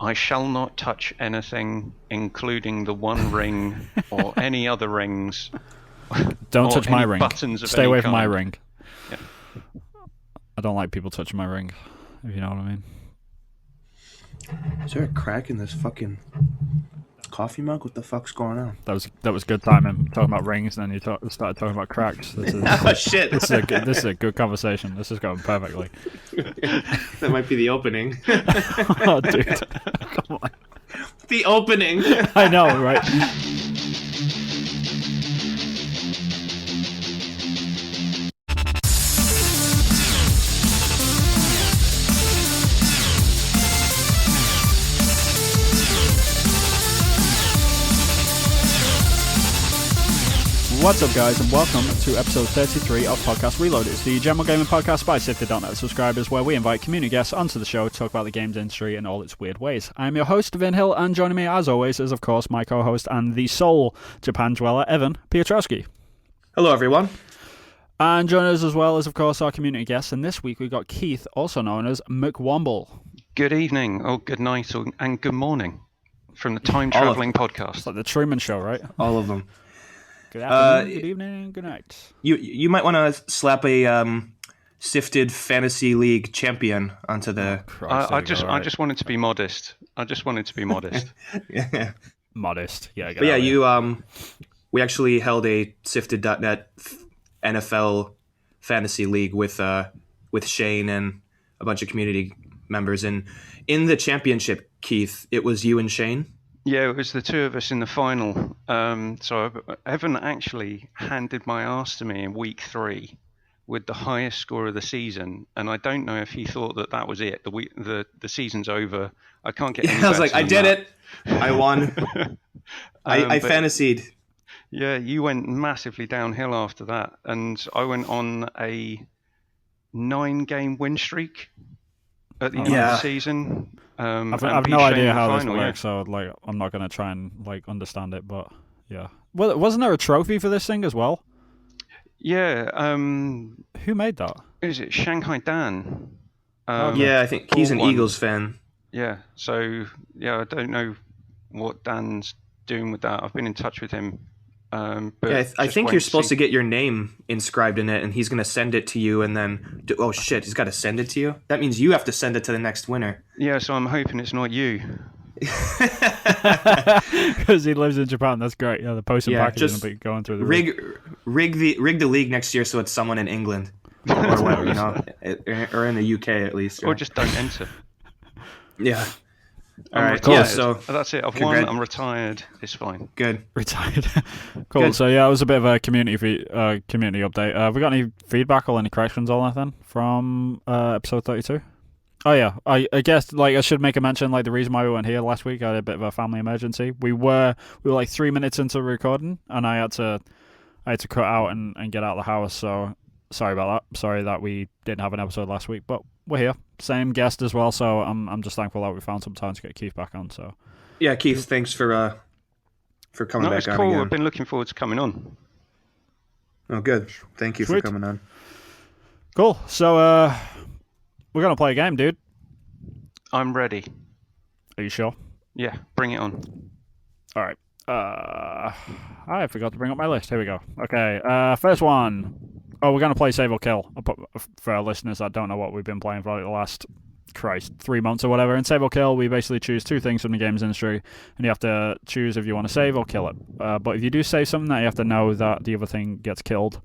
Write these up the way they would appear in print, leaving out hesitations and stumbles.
I shall not touch anything, including the One Ring or any other rings. Don't touch my ring. Buttons of Stay any away from my kind. ring. Yeah. I don't like people touching my ring, if you know what I mean. Is there a crack in this fucking coffee mug? What the fuck's going on? That was good timing. Talking about rings, and then you started talking about cracks. Oh shit! This is a good conversation. This is going perfectly. That might be the opening. Oh, dude, come on. The opening. I know, right? What's up, guys, and welcome to episode 33 of Podcast Reload. It's the general gaming podcast by Sifted.net subscribers, where we invite community guests onto the show to talk about the games industry in all its weird ways. I'm your host, Vin Hill, and joining me, as always, is, of course, my co-host and the sole Japan dweller, Evan Piotrowski. Hello, everyone. And joining us as well is, of course, our community guest, and this week we've got Keith, also known as McWomble. Good evening, or good night, and good morning from the Time Traveling Podcast. It's like the Truman Show, right? All of them. Good afternoon, good evening, good night. You might want to slap a Sifted Fantasy League champion onto the... I just wanted to be modest. Yeah. Modest, yeah. But yeah, we actually held a Sifted.net NFL Fantasy League with Shane and a bunch of community members. And in the championship, Keith, it was you and Shane? Yeah, it was the two of us in the final. So Evan actually handed my ass to me in week 3 with the highest score of the season, and I don't know if he thought that was it. The season's over. I can't get. Yeah, I was like, I did it. I won. I fantasied. Yeah, you went massively downhill after that, and I went on a 9-game win streak at the end of the season. I've no idea how this works, so like I'm not going to try and like understand it. But yeah, well, wasn't there a trophy for this thing as well? Yeah. Who made that? Is it Shanghai Dan? Yeah, I think he's an Eagles fan. Yeah. So yeah, I don't know what Dan's doing with that. I've been in touch with him. But yeah, I think you're supposed to get your name inscribed in it, and he's going to send it to you, and then... Oh, shit, he's got to send it to you? That means you have to send it to the next winner. Yeah, so I'm hoping it's not you. Because he lives in Japan, that's great. Yeah, the postal package will be going through the rig the league next year so it's someone in England. Or whatever, you know? Or in the UK, at least. Or just don't enter. Yeah. All right, cool. Yeah, so that's it. I've won. I'm retired. It's fine. Good. Retired. Cool. Good. So yeah, it was a bit of a community update. Have we got any feedback or any corrections or anything from episode 32? Oh yeah, I guess like I should make a mention. Like the reason why we weren't here last week, I had a bit of a family emergency. We were like 3 minutes into the recording, and I had to cut out and get out of the house. So sorry about that. Sorry that we didn't have an episode last week, but we're here. Same guest as well, so I'm just thankful that we found some time to get Keith back on. So yeah, Keith, thanks for coming back on cool. again. I've been looking forward to coming on. Oh, good. Thank you for coming on. Cool. So we're gonna play a game, dude. I'm ready. Are you sure? Yeah, bring it on. All right. I forgot to bring up my list. Here we go. Okay. First one. Oh, we're going to play Save or Kill. For our listeners that don't know what we've been playing for like the last, 3 months or whatever. In Save or Kill, we basically choose 2 things from the games industry, and you have to choose if you want to save or kill it. But if you do save something, that you have to know that the other thing gets killed,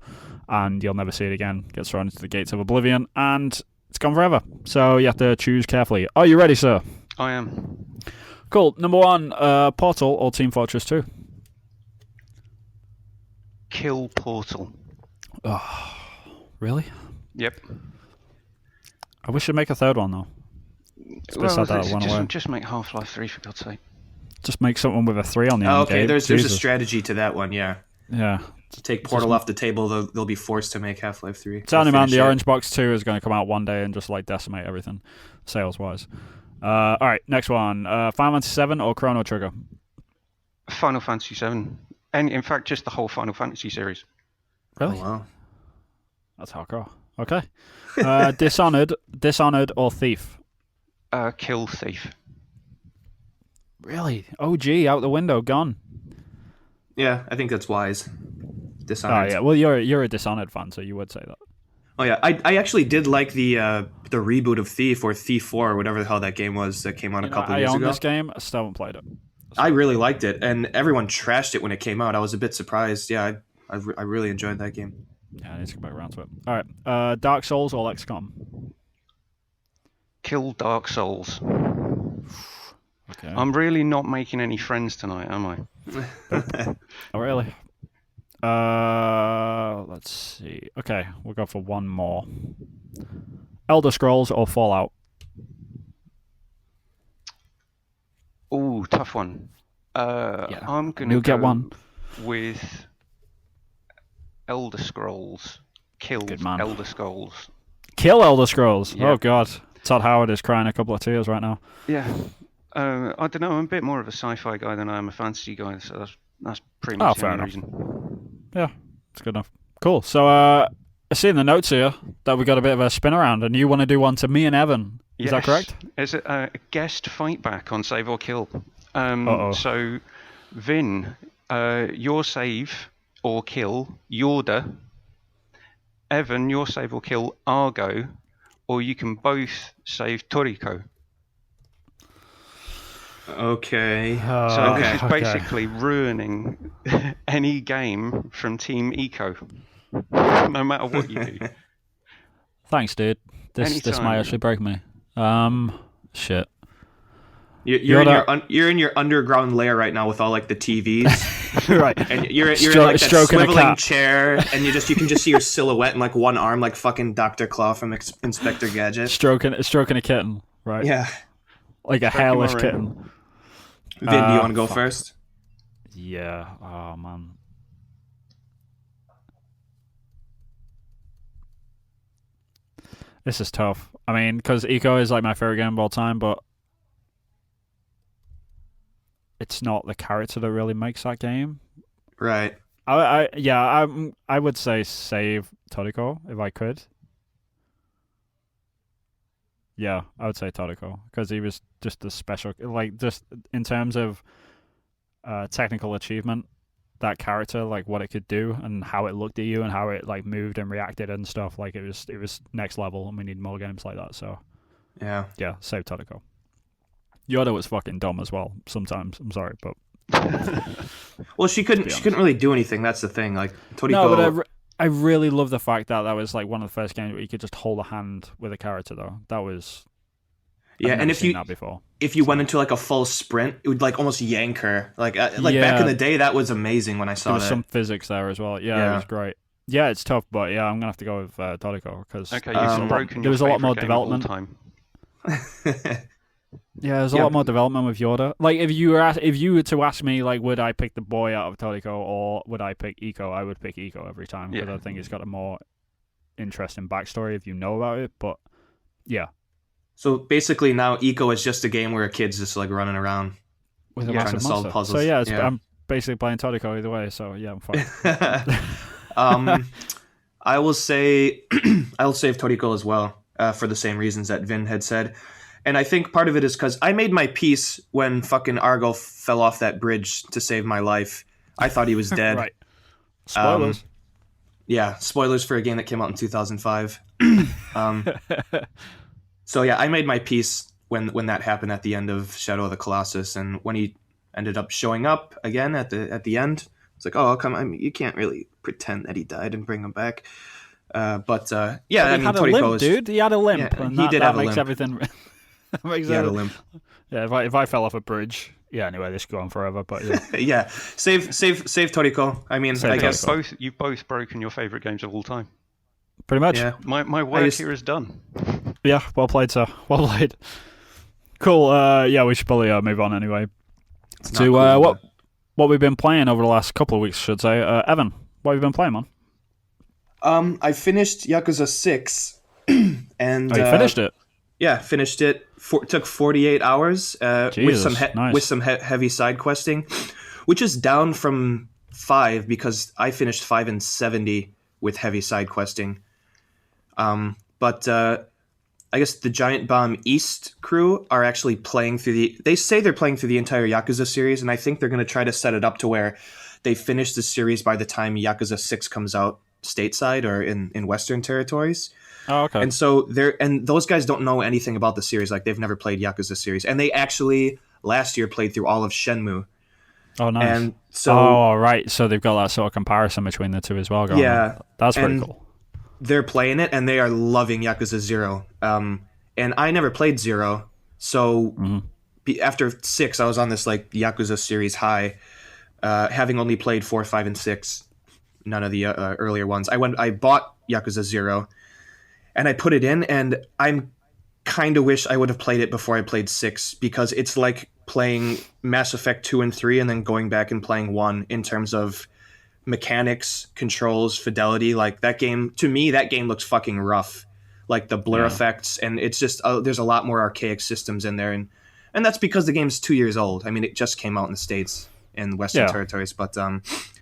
and you'll never see it again, gets thrown into the gates of oblivion, and it's gone forever. So you have to choose carefully. Are you ready, sir? I am. Cool. Number 1, Portal or Team Fortress 2? Kill Portal. Oh, really? Yep. I wish you'd make a third one, though. Just make Half-Life 3, for God's sake. Just make something with a 3 on the end. Okay, there's a strategy to that one, yeah. Yeah. To take Portal off the table, they'll be forced to make Half-Life 3. Tell me, man, the Orange Box 2 is going to come out one day and just like decimate everything, sales-wise. All right, next one. Final Fantasy 7 or Chrono Trigger? Final Fantasy 7. And in fact, just the whole Final Fantasy series. Really? Oh, wow. That's hardcore. Okay. Dishonored or Thief? Kill Thief. Really? OG out the window, gone. Yeah, I think that's wise. Oh Dishonored. yeah, well you're a Dishonored fan, so you would say that. Oh yeah, I actually did like the reboot of Thief or Thief 4 or whatever the hell that game was that came out a couple years I own ago. this game. I still haven't played it. I really liked it, and everyone trashed it when it came out. I was a bit surprised. Yeah, I really enjoyed that game. Yeah, I need to get back around to it. All right, Dark Souls or XCOM? Kill Dark Souls. Okay. I'm really not making any friends tonight, am I? Oh really? Let's see. Okay, we'll go for one more. Elder Scrolls or Fallout? Ooh, tough one. Yeah. I'm gonna You'll go get one. with Elder Scrolls. Kill Good man. Elder Scrolls. Kill Elder Scrolls. Yeah. Oh god, Todd Howard is crying a couple of tears right now. Yeah. I don't know. I'm a bit more of a sci-fi guy than I am a fantasy guy, so that's pretty much the fair only enough. reason. Yeah, it's good enough. Cool. So I see in the notes here that we got a bit of a spin around, and you want to do one to me and Evan. Is that correct? It's a guest fight back on Save or Kill. Uh-oh. So, Vin, your save or kill Yorda. Evan, your save or kill Argo, or you can both save Toriko. Okay. So this is okay. basically ruining any game from Team Eco, no matter what you do. Thanks, dude. This Anytime. might actually break me. Shit. You're in your underground lair right now with all like the TVs, Right. and you're in like that stroking a swiveling cat. chair, and you can just see your silhouette and like one arm, like fucking Dr. Claw from Inspector Gadget. Stroking a kitten, right? Yeah. Like a Stroking hairless my kitten. Vin, do you want to go first? Yeah. Oh man. This is tough. I mean, because Eco is like my favorite game of all time, but it's not the character that really makes that game. Right. I would say save Toriko if I could. Yeah, I would say Toriko because he was just a special, like just in terms of technical achievement, that character, like what it could do and how it looked at you and how it like moved and reacted and stuff, like it was next level, and we need more games like that. So Yeah. save Toriko. Yoda was fucking dumb as well sometimes. I'm sorry, but Well, she couldn't really do anything. That's the thing. Like Toriko. no, but I really love the fact that was like one of the first games where you could just hold a hand with a character. Though that was and if that before. If you went into like a full sprint, it would like almost yank her. Like back Yeah. in the day, that was amazing when I saw There was that. some physics there as well. Yeah, it was great. Yeah, it's tough, but yeah, I'm gonna have to go with Toriko because Okay, you've broken there was a your lot more favourite game of all development. time. Yeah, there's a lot more development with Yoda. Like if you were to ask me, like, would I pick the boy out of Toriko or would I pick Eco? I would pick Eco every time because I think it's got a more interesting backstory if you know about it. But yeah, So basically, now Eco is just a game where a kid's just like running around with a trying to massive solve monster. puzzles. So yeah, I'm basically playing Toriko either way. So yeah, I'm fine. I will say I'll save Toriko as well for the same reasons that Vin had said. And I think part of it is because I made my peace when fucking Argo fell off that bridge to save my life. I thought he was dead. Right. Spoilers. Yeah, spoilers for a game that came out in 2005. So yeah, I made my peace when that happened at the end of Shadow of the Colossus, and when he ended up showing up again at the end, it's like, oh, come on, you can't really pretend that he died and bring him back. But he had a limp, dude. He had a limp, Yeah, and he did have a makes limp. everything. That makes he had a everything. limp. Yeah, if I fell off a bridge. Yeah. Anyway, this could go on forever, but yeah. Yeah, save Toriko. I mean, Save I guess Toriko. You've both broken your favourite games of all time. Pretty much. Yeah. My work here is done. Yeah, well played, sir. Well played. Cool. Yeah, we should probably move on anyway. It's To not cool, what we've been playing over the last couple of weeks, I should say. Evan, what have you been playing, man? I finished Yakuza 6, and You finished it? Yeah, finished it. Took 48 hours with Jesus, some nice. with some heavy side questing, which is down from 5 because I finished 5 in 70 with heavy side questing. But I guess the Giant Bomb East crew are actually playing through they say they're playing through the entire Yakuza series, and I think they're going to try to set it up to where they finish the series by the time Yakuza 6 comes out stateside or in Western territories. Oh, okay. And so those guys don't know anything about the series. Like, they've never played Yakuza series, and they actually last year played through all of Shenmue. Oh, nice. And so, right. So they've got that sort of comparison between the two as well going on. That's pretty cool. They're playing it, and they are loving Yakuza 0. And I never played 0, so after 6, I was on this like Yakuza series high, having only played 4, 5, and 6, none of the earlier ones. I bought Yakuza 0, and I put it in, and I'm kind of wish I would have played it before I played 6, because it's like playing Mass Effect 2 and 3 and then going back and playing 1 in terms of mechanics, controls, fidelity. Like, that game, to me, that game looks fucking rough. Like, the blur effects, and it's just there's a lot more archaic systems in there, and that's because the game's 2 years old. I mean, it just came out in the States and Western territories, but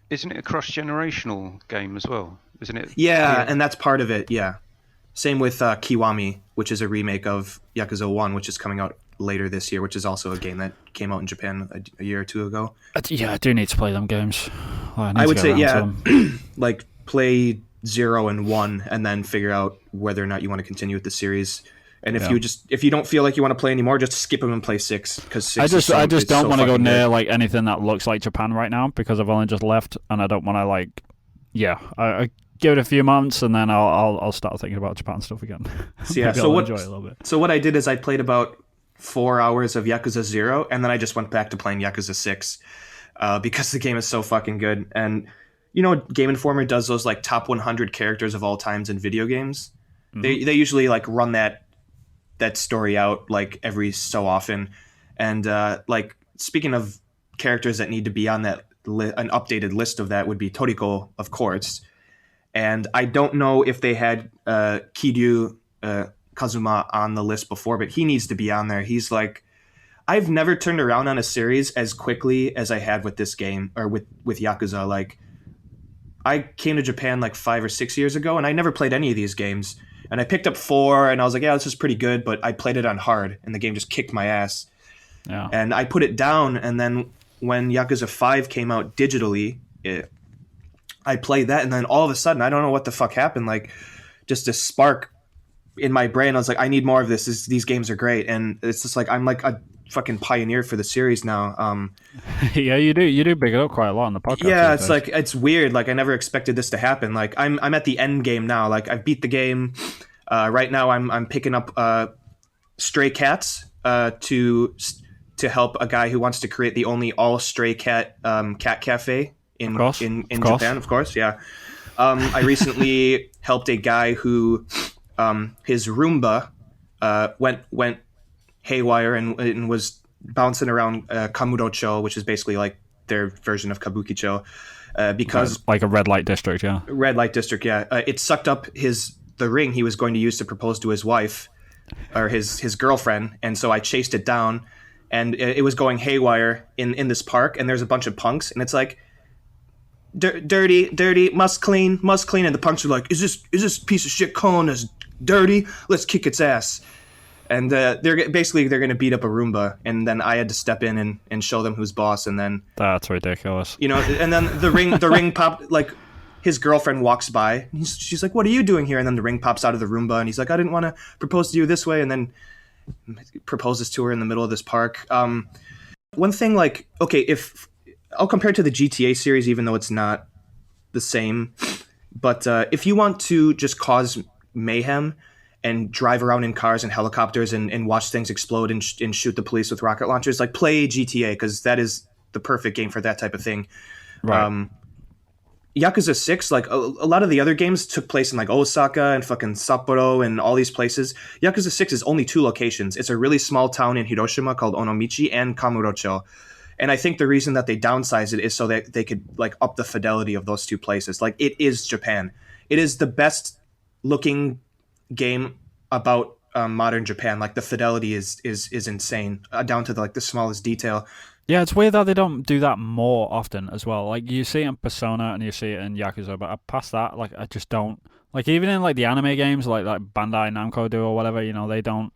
isn't it a cross-generational game as well? Isn't it? Yeah, and that's part of it. Yeah, same with Kiwami, which is a remake of Yakuza 1, which is coming out later this year, which is also a game that came out in Japan a year or two ago. Yeah, I do need to play them games. I would say, like, play 0 and 1, and then figure out whether or not you want to continue with the series. And if you don't feel like you want to play anymore, just skip them and play 6, because 6 I just don't want to go near like anything that looks like Japan right now, because I've only just left, and I don't want to like. Yeah, I give it a few months, and then I'll start thinking about Japan stuff again. So enjoy it a little bit. So what I did is I played about 4 hours of Yakuza 0, and then I just went back to playing Yakuza 6, because the game is so fucking good. And you know, Game Informer does those like top 100 characters of all times in video games. They usually like run that story out like every so often. And like, speaking of characters that need to be on that an updated list of that would be Toriko, of course. And I don't know if they had Kiryu Kazuma on the list before, but he needs to be on there. He's like, I've never turned around on a series as quickly as I had with this game, or with Yakuza. Like, I came to Japan like 5 or 6 years ago, and I never played any of these games. And I picked up 4, and I was like, yeah, this is pretty good, but I played it on hard, and the game just kicked my ass. Yeah. And I put it down, and then when Yakuza 5 came out digitally, I played that, and then all of a sudden, I don't know what the fuck happened, like, just a spark in my brain. I was like, I need more of this. These games are great. And it's just like, I'm like a fucking pioneer for the series now. Yeah, you do big it up quite a lot on the podcast. Yeah, it's like, it's weird. Like, I never expected this to happen. Like, I'm at the end game now. Like, I've beat the game. Right now I'm picking up stray cats to help a guy who wants to create the only all stray cat cat cafe in Japan, of course. Yeah. I recently helped a guy who his Roomba went haywire and was bouncing around Kamurocho, which is basically like their version of Kabukicho, because like a red light district. Yeah, red light district. Yeah, it sucked up the ring he was going to use to propose to his wife or his girlfriend, and so I chased it down, and it was going haywire in this park, and there's a bunch of punks, and it's like, dirty, must clean, and the punks are like, is this piece of shit calling us dirty? Let's kick its ass. And they're going to beat up a Roomba, and then I had to step in and show them who's boss, and then that's ridiculous. You know, and then the ring popped, like, his girlfriend walks by, and she's like, what are you doing here? And then the ring pops out of the Roomba, and he's like, I didn't want to propose to you this way, and then proposes to her in the middle of this park. One thing, like, okay, if I'll compare it to the GTA series, even though it's not the same, but if you want to just cause mayhem and drive around in cars and helicopters and watch things explode and shoot the police with rocket launchers, like, play GTA, because that is the perfect game for that type of thing. Right. Yakuza 6, like, a lot of the other games took place in, like, Osaka and fucking Sapporo and all these places. Yakuza 6 is only 2 locations. It's a really small town in Hiroshima called Onomichi and Kamurocho. And I think the reason that they downsized it is so that they could, like, up the fidelity of those 2 places. Like, it is Japan. It is the best looking game about modern Japan. Like, the fidelity is insane, down to the smallest detail. Yeah, it's weird that they don't do that more often as well. Like, you see it in Persona and you see it in Yakuza, but past that, like, I just don't Like even in like the anime games, like Bandai Namco do or whatever, they don't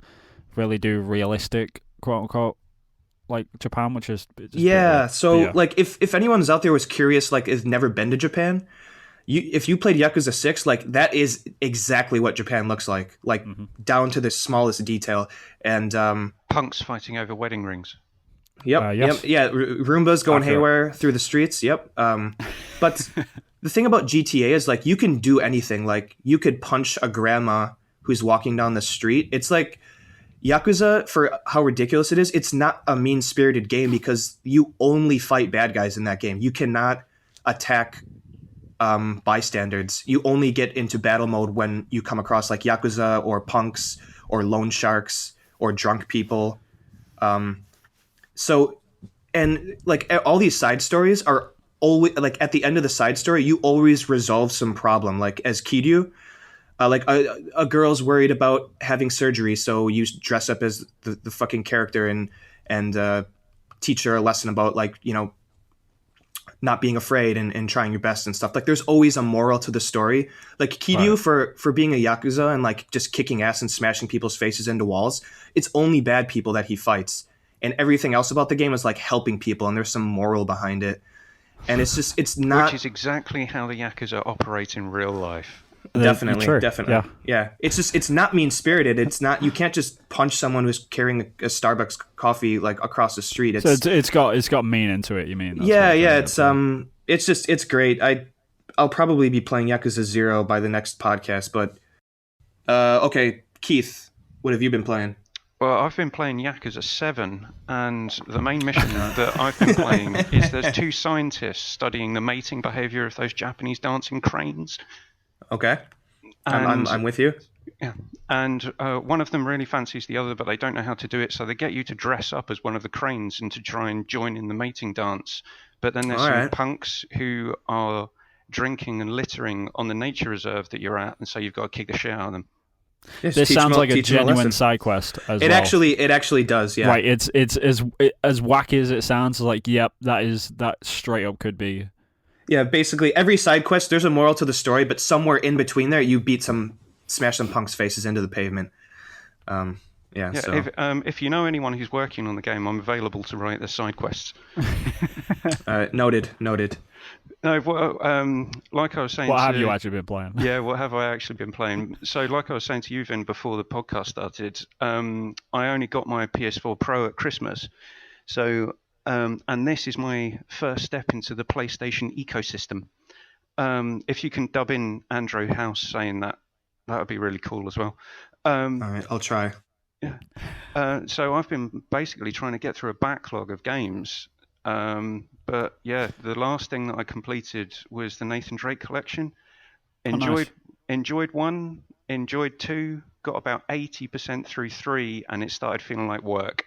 really do realistic quote unquote like Japan, which is just Yeah. weird. So Yeah. like, if anyone's out there was curious, like has never been to Japan, if you played Yakuza 6, like that is exactly what Japan looks like down to the smallest detail. And Punks fighting over wedding rings. Yep. Yes. Yeah. Roombas going Accurate. haywire through the streets. Yep. But the thing about GTA is like you can do anything. Like you could punch a grandma who's walking down the street. It's like Yakuza, for how ridiculous it is, it's not a mean-spirited game because you only fight bad guys in that game. You cannot attack bystanders. You only get into battle mode when you come across like Yakuza or punks or loan sharks or drunk people. So, and like all these side stories are always like at the end of the side story, you always resolve some problem. Like as Kiryu, like a girl's worried about having surgery, so you dress up as the fucking character and teach her a lesson about like not being afraid and trying your best and stuff. Like there's always a moral to the story. Like Kiryu for being a Yakuza and like just kicking ass and smashing people's faces into walls, it's only bad people that he fights. And everything else about the game is like helping people, and there's some moral behind it. And it's not. Which is exactly how the Yakuza operate in real life. Definitely. Yeah. It's not mean spirited. It's not. You can't just punch someone who's carrying a Starbucks coffee like across the street. It's got meaning to it. You mean? It's great. I'll probably be playing Yakuza 0 by the next podcast. But okay, Keith, what have you been playing? Well, I've been playing Yakuza 7, and the main mission that I've been playing is there's two scientists studying the mating behavior of those Japanese dancing cranes. Okay, And, I'm with you. Yeah, and one of them really fancies the other, but they don't know how to do it, so they get you to dress up as one of the cranes and to try and join in the mating dance. But then there's some punks who are drinking and littering on the nature reserve that you're at, and so you've got to kick the shit out of them. Yes, this sounds like a genuine side quest as well. It actually does, yeah. Right, it's as wacky as it sounds. Like, yep, that straight up could be. Yeah, basically every side quest there's a moral to the story, but somewhere in between there you smash some punks' faces into the pavement. So if you know anyone who's working on the game, I'm available to write the side quests. Noted. No, well, like I was saying. What have you actually been playing? Yeah, what have I actually been playing? So, like I was saying to you, Vin, before the podcast started, I only got my PS4 Pro at Christmas. So, and this is my first step into the PlayStation ecosystem. If you can dub in Andrew House saying that would be really cool as well. All right, I'll try. Yeah. So I've been basically trying to get through a backlog of games. But yeah, the last thing that I completed was the Nathan Drake collection. Enjoyed 1, enjoyed 2, got about 80% through 3, and it started feeling like work.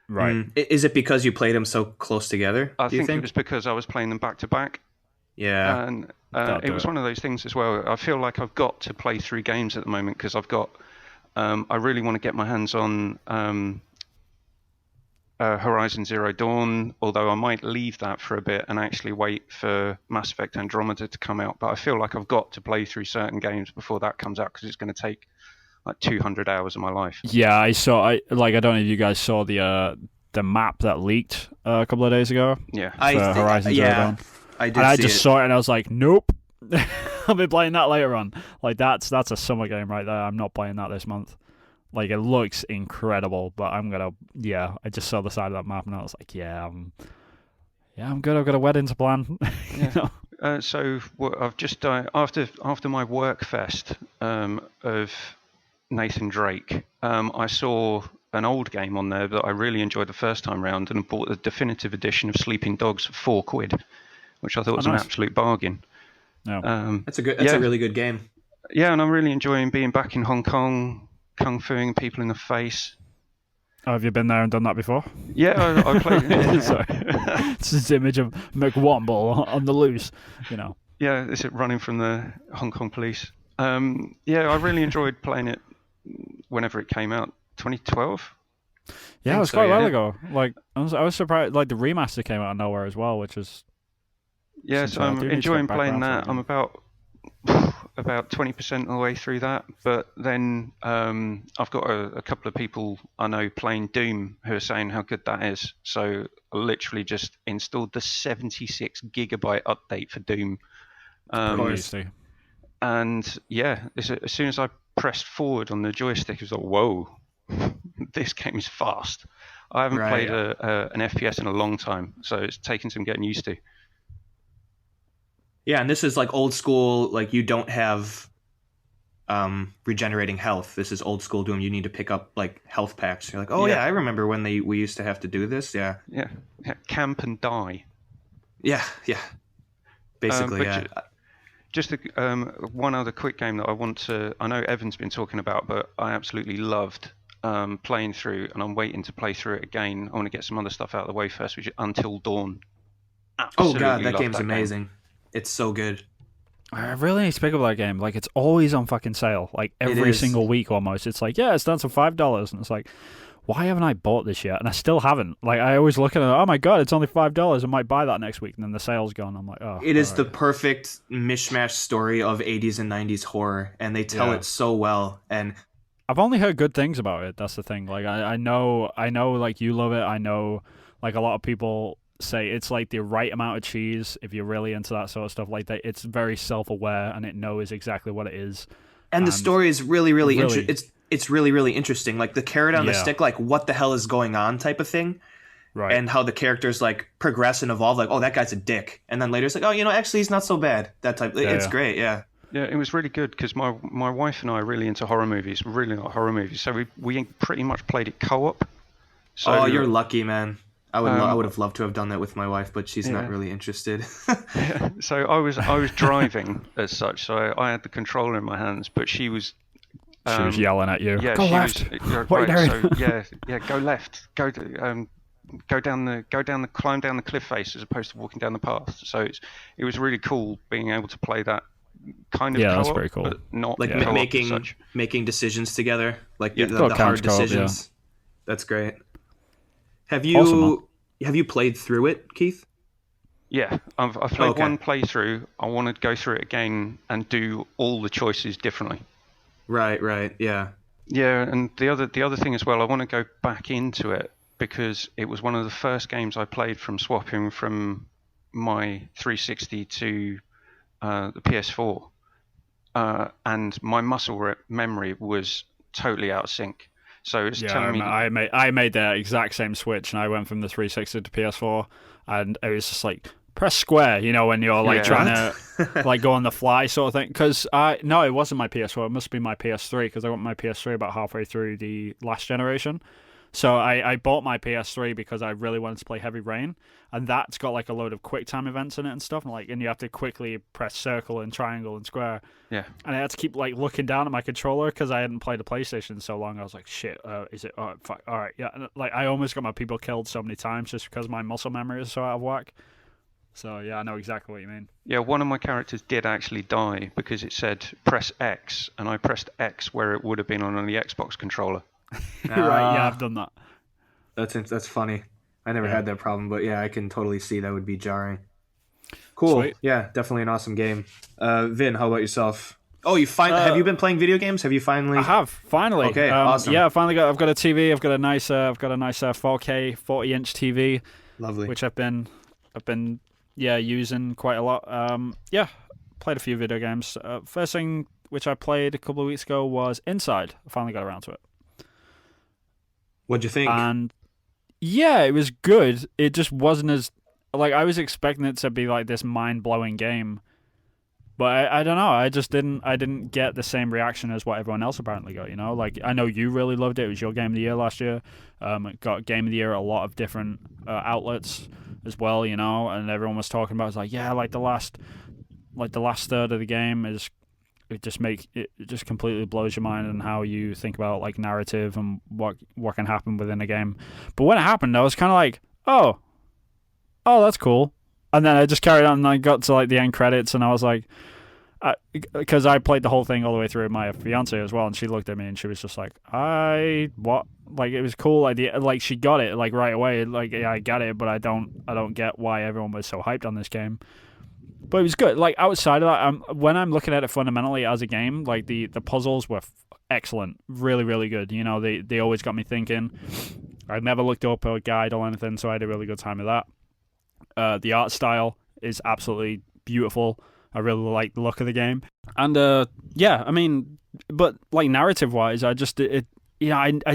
Right. Is it because you played them so close together? I think it was because I was playing them back to back. Yeah. And it was one of those things as well. I feel like I've got to play through games at the moment because I've got. I really want to get my hands on Horizon Zero Dawn, although I might leave that for a bit and actually wait for Mass Effect Andromeda to come out. But I feel like I've got to play through certain games before that comes out because it's going to take like 200 hours of my life. Yeah, I don't know if you guys saw the map that leaked a couple of days ago. Yeah, Horizon Zero Dawn. I just saw it and I was like, nope. I'll be playing that later on. Like that's a summer game right there. I'm not playing that this month. Like it looks incredible, but I just saw the side of that map and I was like, I'm good. I've got a wedding to plan. So I've just after my work fest of Nathan Drake, I saw an old game on there that I really enjoyed the first time round and bought the definitive edition of Sleeping Dogs for £4, which I thought was an absolute bargain. No. That's a really good game. Yeah, and I'm really enjoying being back in Hong Kong, kung fuing people in the face. Oh, have you been there and done that before? Yeah, I played. Sorry. It's this image of McWomble on the loose, Yeah, is it running from the Hong Kong police? Yeah, I really enjoyed playing it whenever it came out. 2012. Yeah, it was quite a while ago. Like I was surprised. Like the remaster came out of nowhere as well, which is. Yeah, so I'm enjoying playing that. I'm about about 20% of the way through that, but then I've got a couple of people I know playing Doom who are saying how good that is. So I literally just installed the 76 gigabyte update for Doom. And yeah, as soon as I pressed forward on the joystick, it was like, whoa, this game is fast. I haven't played an FPS in a long time, so it's taken some getting used to. Yeah, and this is like old school, like you don't have regenerating health. This is old school Doom. You need to pick up like health packs. You're like, oh yeah, I remember when we used to have to do this. Yeah. Camp and die. Yeah. Basically, Just one other quick game that I know Evan's been talking about, but I absolutely loved playing through, and I'm waiting to play through it again. I want to get some other stuff out of the way first, which is Until Dawn. Absolutely that game's amazing. It's so good. I really need to pick up that game. Like, it's always on fucking sale. Like, every single week almost. It's like, it's down to $5. And it's like, why haven't I bought this yet? And I still haven't. Like, I always look at it, oh my God, it's only $5. I might buy that next week. And then the sale's gone. I'm like, oh. It is the perfect mishmash story of 80s and 90s horror. And they tell it so well. And I've only heard good things about it. That's the thing. Like, I know, like, you love it. I know, like, a lot of people say it's like the right amount of cheese if you're really into that sort of stuff. Like, that, it's very self-aware and it knows exactly what it is. And the story is really interesting. It's really interesting. Like the carrot on the stick, like what the hell is going on type of thing. Right. And how the characters like progress and evolve. Like, oh, that guy's a dick. And then later it's like, oh, actually he's not so bad. That type. It's great. Yeah. Yeah, it was really good because my wife and I are really into horror movies. We're really into horror movies. So we pretty much played it co-op. So, you're lucky, man. I would have loved to have done that with my wife, but she's not really interested. So I was driving as such, so I had the controller in my hands, but she was yelling at you. Yeah, go left. What are you doing? So go left. Climb down the cliff face as opposed to walking down the path. So it was really cool being able to play that kind of co-op, that's very cool. But not like making decisions together, like the hard decisions. Yeah. That's great. Have you played through it, Keith? Yeah, I've played one playthrough. I want to go through it again and do all the choices differently. Right, yeah. Yeah, and the other thing as well, I want to go back into it because it was one of the first games I played from swapping from my 360 to the PS4, and my muscle memory was totally out of sync. So it's telling me I made the exact same switch, and I went from the 360 to PS4, and it was just like press square, when you're like trying to like go on the fly sort of thing. Because it wasn't my PS4, it must be my PS3 because I got my PS3 about halfway through the last generation. So I bought my PS3 because I really wanted to play Heavy Rain, and that's got like a load of quick time events in it and stuff, and you have to quickly press circle and triangle and square. Yeah. And I had to keep like looking down at my controller because I hadn't played a PlayStation in so long. I was like, shit, is it? Oh, fuck. All right, yeah. And, like I almost got my people killed so many times just because my muscle memory is so out of whack. So yeah, I know exactly what you mean. Yeah, one of my characters did actually die because it said press X, and I pressed X where it would have been on the Xbox controller. Right, yeah, I've done that. That's funny. I never had that problem, but yeah, I can totally see that would be jarring. Cool. Sweet. Yeah, definitely an awesome game. Vin, how about yourself? Oh, have you been playing video games? Have you finally? I have finally. Okay, awesome. Yeah, I've got a TV. I've got a nice 4K 40-inch TV. Lovely. Which I've been using quite a lot. Played a few video games. First thing which I played a couple of weeks ago was Inside. I finally got around to it. What'd you think? And yeah, it was good. It just wasn't as like I was expecting it to be like this mind-blowing game, but I don't know. I didn't get the same reaction as what everyone else apparently got. Like I know you really loved it. It was your game of the year last year. It got game of the year at a lot of different outlets as well. And everyone was talking about. It's like like the last third of the game is. It just completely blows your mind on how you think about like narrative and what can happen within a game. But when it happened, I was kind of like, oh, that's cool. And then I just carried on and I got to like the end credits and I was like, because I played the whole thing all the way through with my fiance as well, and she looked at me and she was just like, what? Like it was cool. Like she got it like right away. Like yeah, I get it, but I don't get why everyone was so hyped on this game. But it was good. Like outside of that, when I'm looking at it fundamentally as a game, like the puzzles were excellent, really really good. You know, they always got me thinking. I never looked up a guide or anything, so I had a really good time with that. The art style is absolutely beautiful. I really like the look of the game, and I mean, but like narrative wise, I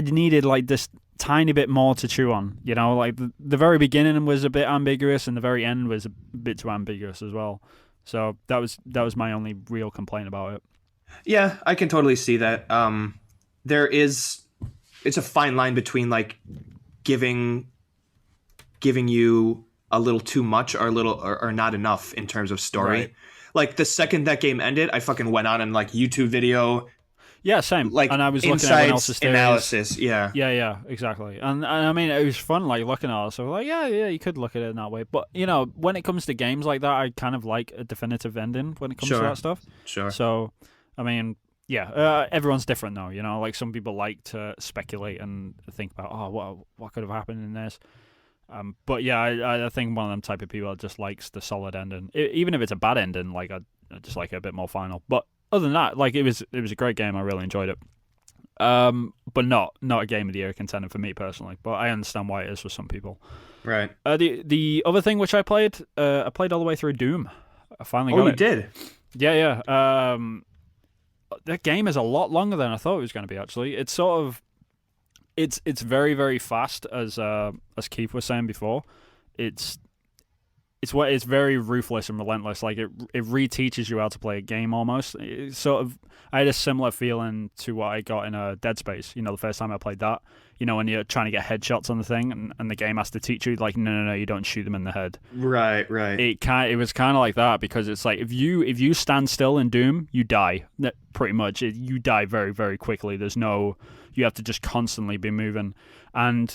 needed like this tiny bit more to chew on. You know, like the very beginning was a bit ambiguous, and the very end was a bit too ambiguous as well. So that was my only real complaint about it. Yeah, I can totally see that. It's a fine line between like giving you a little too much or not enough in terms of story. Right. Like the second that game ended, I fucking went on and like YouTube video. Yeah, same. Like and I was looking at everyone else's insights, theories. analysis. Yeah. Yeah, exactly. And I mean, it was fun, like looking at it. So like, yeah, you could look at it in that way. But you know, when it comes to games like that, I kind of like a definitive ending when it comes to that stuff. Sure. So, I mean, yeah, everyone's different though. You know, like some people like to speculate and think about, what could have happened in this. But yeah, I think one of them type of people just likes the solid ending, even if it's a bad ending. Like I just like it a bit more final. But other than that, like it was a great game. I really enjoyed it. But not a game of the year contender for me personally. But I understand why it is for some people. Right. The other thing which I played all the way through Doom. I finally got it. Oh, you did? Yeah. That game is a lot longer than I thought it was going to be. Actually, it's sort of. It's very very fast as Keith was saying before. It's very ruthless and relentless. Like it reteaches you how to play a game almost. It's sort of I had a similar feeling to what I got in Dead Space. You know, the first time I played that. You know, when you're trying to get headshots on the thing, and the game has to teach you like, no, you don't shoot them in the head. Right. It was kind of like that because it's like if you stand still in Doom, you die. Pretty much, you die very very quickly. You have to just constantly be moving, and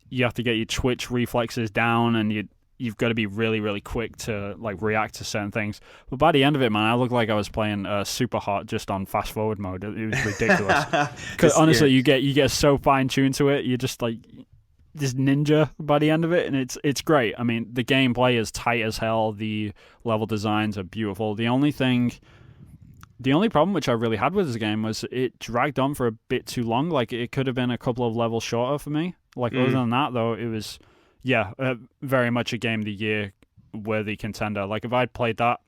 you have to get your twitch reflexes down, and you've got to be really really quick to like react to certain things. But by the end of it, man, I looked like I was playing super hot just on fast forward mode. It was ridiculous. Because honestly, you get so fine tuned to it. You're just like this ninja by the end of it, and it's great. I mean, the gameplay is tight as hell. The level designs are beautiful. The only problem which I really had with this game was it dragged on for a bit too long. Like it could have been a couple of levels shorter for me. Like other than that, though, it was very much a game of the year worthy contender. Like if I'd played that,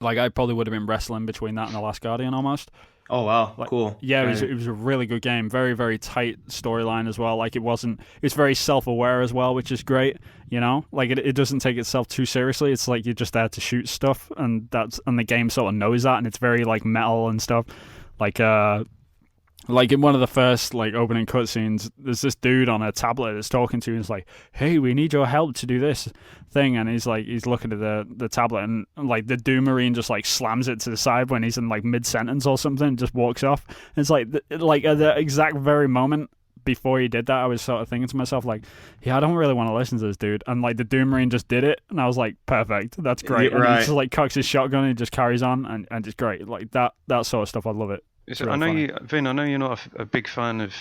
like I probably would have been wrestling between that and The Last Guardian almost. Oh wow, like, cool. Yeah, it was a really good game. Very very tight storyline as well. Like it's very self-aware as well, which is great. You know, like it doesn't take itself too seriously. It's like you're just there to shoot stuff, and the game sort of knows that, and it's very like metal and stuff. Like in one of the first like opening cutscenes, there's this dude on a tablet that's talking to you and it's like, hey, we need your help to do this thing, and he's looking at the tablet, and like the Doom Marine just like slams it to the side when he's in like mid sentence or something and just walks off. And it's like at the exact very moment before he did that, I was sort of thinking to myself like, yeah, I don't really want to listen to this dude, and like the Doom Marine just did it, and I was like, perfect, that's great. Yeah, right. And he just like cocks his shotgun and he just carries on, and it's great. Like that sort of stuff, I love it. So I know Vin, I know you're not a big fan of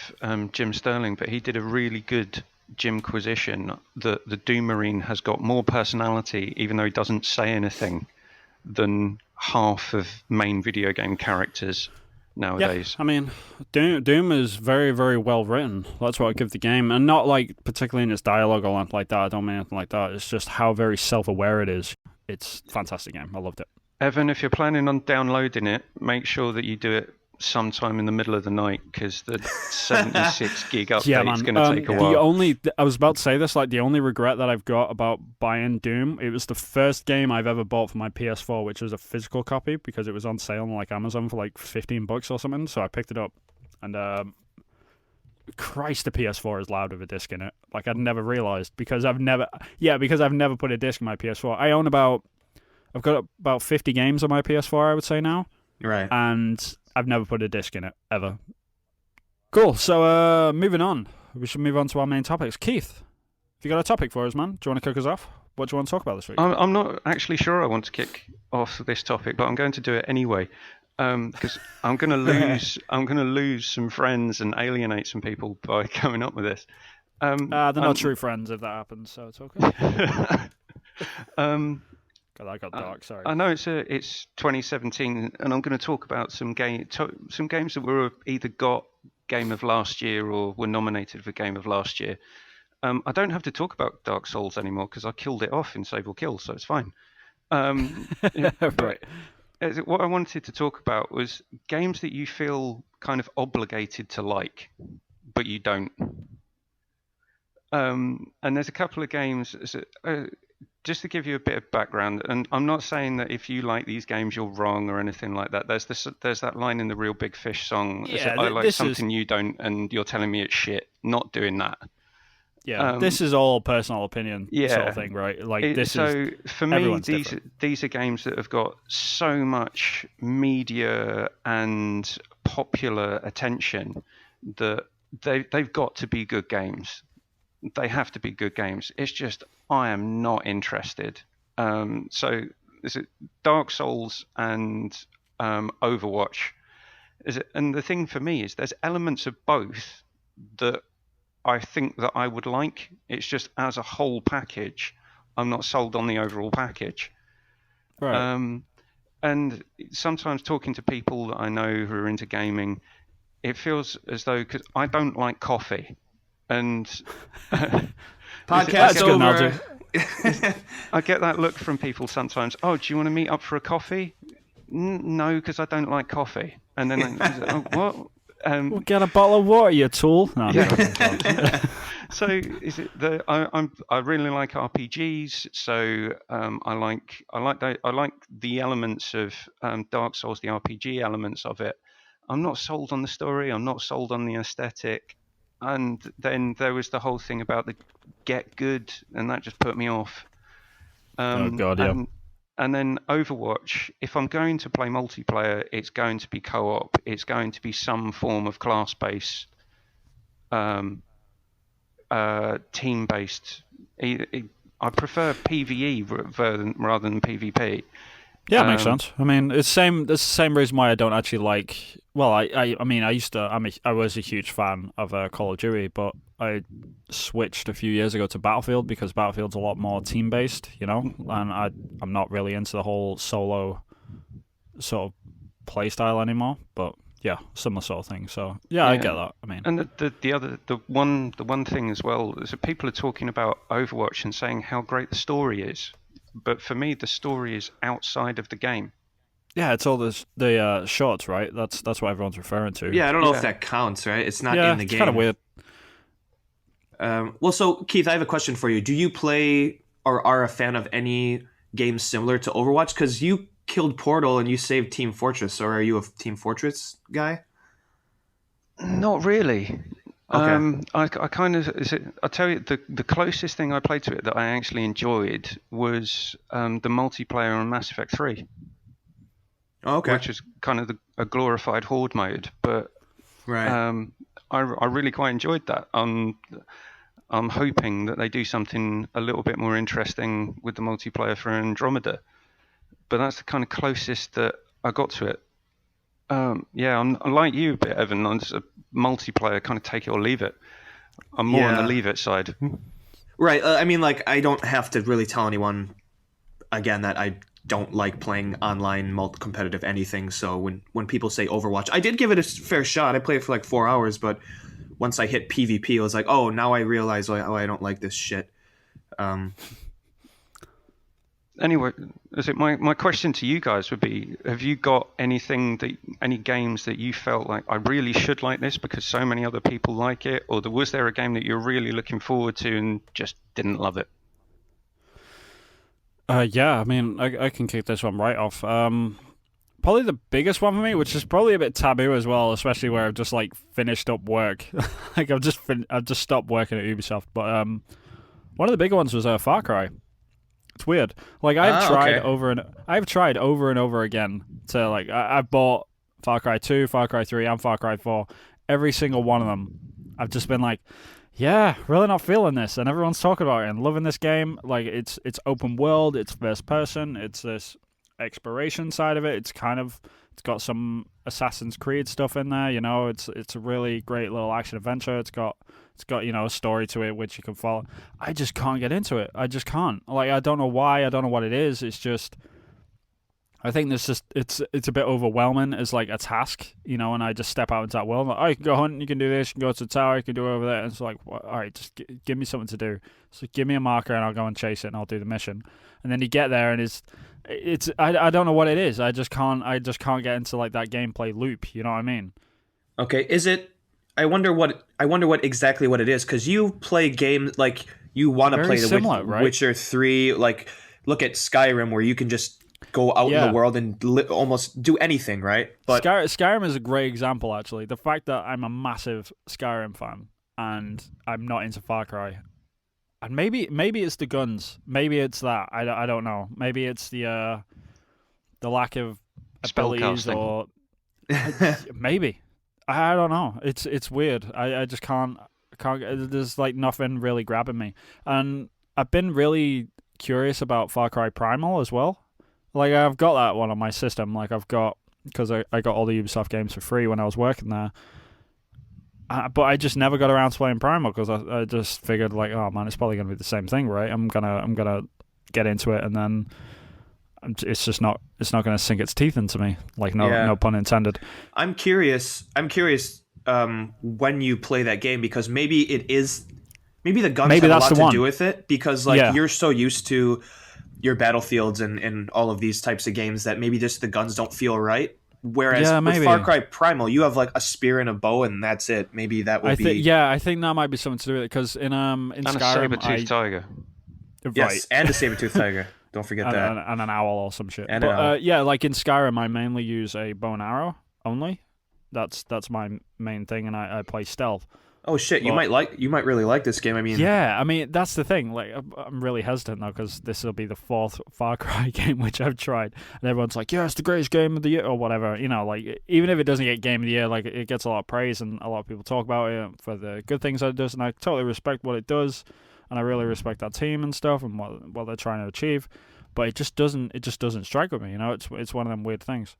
Jim Sterling, but he did a really good Jimquisition. The Doom Marine has got more personality, even though he doesn't say anything, than half of main video game characters nowadays. Yeah, I mean, Doom is very, very well written. That's what I give the game, and not like particularly in its dialogue or anything like that. I don't mean anything like that. It's just how very self-aware it is. It's a fantastic game. I loved it. Evan, if you're planning on downloading it, make sure that you do it sometime in the middle of the night, because the 76 gig update is going to take a while. I was about to say this, like the only regret that I've got about buying Doom, it was the first game I've ever bought for my PS4, which was a physical copy because it was on sale on like Amazon for like $15 or something. So I picked it up, and Christ, the PS4 is loud with a disc in it. Like I'd never realized because I've never put a disc in my PS4. I've got about 50 games on my PS4, I would say now. Right. And I've never put a disc in it, ever. Cool, so moving on. We should move on to our main topics. Keith, have you got a topic for us, man? Do you want to kick us off? What do you want to talk about this week? I'm not actually sure I want to kick off this topic, but I'm going to do it anyway. Because I'm going to lose some friends and alienate some people by coming up with this. They're not true friends if that happens, so it's okay. God, that got dark. Sorry. I know it's 2017, and I'm going to talk about some games that were either got Game of Last Year or were nominated for Game of Last Year. I don't have to talk about Dark Souls anymore because I killed it off in Save or Kill, so it's fine. Right. What I wanted to talk about was games that you feel kind of obligated to like, but you don't. And there's a couple of games, just to give you a bit of background, and I'm not saying that if you like these games you're wrong or anything like that. There's that line in the Real Big Fish song, I like something you don't, and you're telling me it's shit. Not doing that. Yeah, this is all personal opinion sort of thing, right? Like for me, these are games that have got so much media and popular attention that they've got to be good games. They have to be good games. It's just I am not interested. So is it Dark Souls and Overwatch? And the thing for me is there's elements of both that I think that I would like. It's just as a whole package, I'm not sold on the overall package. Right. And sometimes talking to people that I know who are into gaming, it feels as though, because I don't like coffee, and Podcast over. I get that look from people sometimes. Oh, do you want to meet up for a coffee? No, because I don't like coffee. And then what? We'll get a bottle of water, you tool. No, yeah. So is it I really like RPGs. So I like the elements of Dark Souls, the RPG elements of it. I'm not sold on the story. I'm not sold on the aesthetic. And then there was the whole thing about the get good, and that just put me off. Oh God, yeah. And then Overwatch, if I'm going to play multiplayer, it's going to be co-op. It's going to be some form of class-based, team-based. I prefer PvE rather than PvP. Yeah, it makes sense. I mean, it's the same reason why I don't actually like. Well, I mean, I was a huge fan of Call of Duty, but I switched a few years ago to Battlefield because Battlefield's a lot more team-based, and I'm not really into the whole solo sort of play style anymore. But yeah, similar sort of thing. So yeah, I get that. I mean, and the one thing as well is that people are talking about Overwatch and saying how great the story is. But for me, the story is outside of the game. Yeah, it's all the shorts, right? That's what everyone's referring to. Yeah, I don't know if that counts, right? It's not in the game. It's kind of weird. Well, so Keith, I have a question for you. Do you play or are a fan of any games similar to Overwatch? Because you killed Portal and you saved Team Fortress, or are you a Team Fortress guy? Not really. Okay. I kind of I tell you the closest thing I played to it that I actually enjoyed was the multiplayer on Mass Effect 3. Oh, okay. Which is kind of a glorified horde mode, but right. I really quite enjoyed that. I'm hoping that they do something a little bit more interesting with the multiplayer for Andromeda, but that's the kind of closest that I got to it. I'm like you a bit, Evan. I'm just a multiplayer, kind of take it or leave it. I'm more on the leave it side. Right. I mean, like, I don't have to really tell anyone, again, that I don't like playing online competitive anything. So when people say Overwatch, I did give it a fair shot. I played it for like 4 hours, but once I hit PvP, I was like, oh, now I realize I don't like this shit. Anyway, my question to you guys would be: have you got any games that you felt like I really should like this because so many other people like it, or was there a game that you're really looking forward to and just didn't love it? Yeah, I mean, I can kick this one right off. Probably the biggest one for me, which is probably a bit taboo as well, especially where I've just like finished up work. Like I've just stopped working at Ubisoft. But one of the bigger ones was Far Cry. It's weird. Like I've tried over and over again to like I've bought Far Cry 2, Far Cry 3, and Far Cry 4. Every single one of them, I've just been like, yeah, really not feeling this, and everyone's talking about it and loving this game. Like it's open world, it's first person, it's this exploration side of it. It's kind of It's got some Assassin's Creed stuff in there. You know, it's a really great little action adventure. It's got a story to it which you can follow. I just can't get into it. I just can't. Like, I don't know why. I don't know what it is. It's just, I think it's a bit overwhelming as like a task, you know. And I just step out into that world. Like, oh, you can go hunting, you can do this, you can go to the tower, you can do it over there. And it's like, well, all right, just give me something to do. So give me a marker and I'll go and chase it and I'll do the mission. And then you get there and I don't know what it is. I just can't get into like that gameplay loop. You know what I mean? Okay, is it? I wonder what exactly what it is, because you play games like you want to play the Witcher 3. Like, look at Skyrim, where you can just go out in the world and almost do anything, right? But Skyrim is a great example, actually. The fact that I'm a massive Skyrim fan and I'm not into Far Cry, and maybe it's the guns, maybe it's that. I don't know. Maybe it's the lack of abilities, or maybe. I don't know. It's weird. I just can't. There's like nothing really grabbing me, and I've been really curious about Far Cry Primal as well. Like, I've got that one on my system. Like, because I got all the Ubisoft games for free when I was working there. But I just never got around to playing Primal because I just figured, like, oh man, it's probably gonna be the same thing, right? I'm gonna get into it and then it's not gonna sink its teeth into me. Like, no pun intended. I'm curious. When you play that game, because maybe the guns have a lot to do with it, because like you're so used to your Battlefields and all of these types of games that maybe just the guns don't feel right. Whereas with Far Cry Primal, you have like a spear and a bow, and that's it. Maybe that would be. I think that might be something to do with it, because in Skyrim, a saber-toothed tiger. Yes, and a saber-toothed tiger. Don't forget that. And an owl or some shit. But like in Skyrim, I mainly use a bow and arrow only. That's my main thing, and I play stealth. Oh shit! You might really like this game. I mean, that's the thing. Like, I'm really hesitant now because this will be the 4th Far Cry game which I've tried, and everyone's like, "Yeah, it's the greatest game of the year" or whatever. You know, like, even if it doesn't get game of the year, like, it gets a lot of praise and a lot of people talk about it for the good things that it does, and I totally respect what it does, and I really respect that team and stuff and what they're trying to achieve. But it just doesn't strike with me. You know, it's one of them weird things.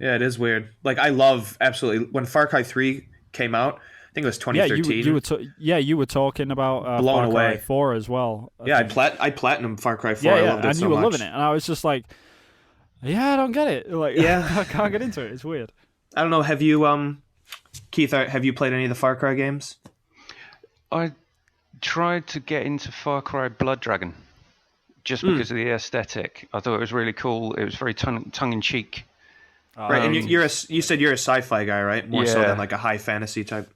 Yeah, it is weird. Like, I love absolutely when Far Cry 3 came out. I think it was 2013. You were talking about Blown Far Cry away. 4 as well. I platinumed Far Cry 4. I loved it so much. And you were loving it, and I was just like, I don't get it. Like, I can't get into it. It's weird. I don't know. Have you, Keith? Have you played any of the Far Cry games? I tried to get into Far Cry Blood Dragon just because of the aesthetic. I thought it was really cool. It was very tongue in cheek. Right, and you said you're a sci-fi guy, right? More so than like a high fantasy type.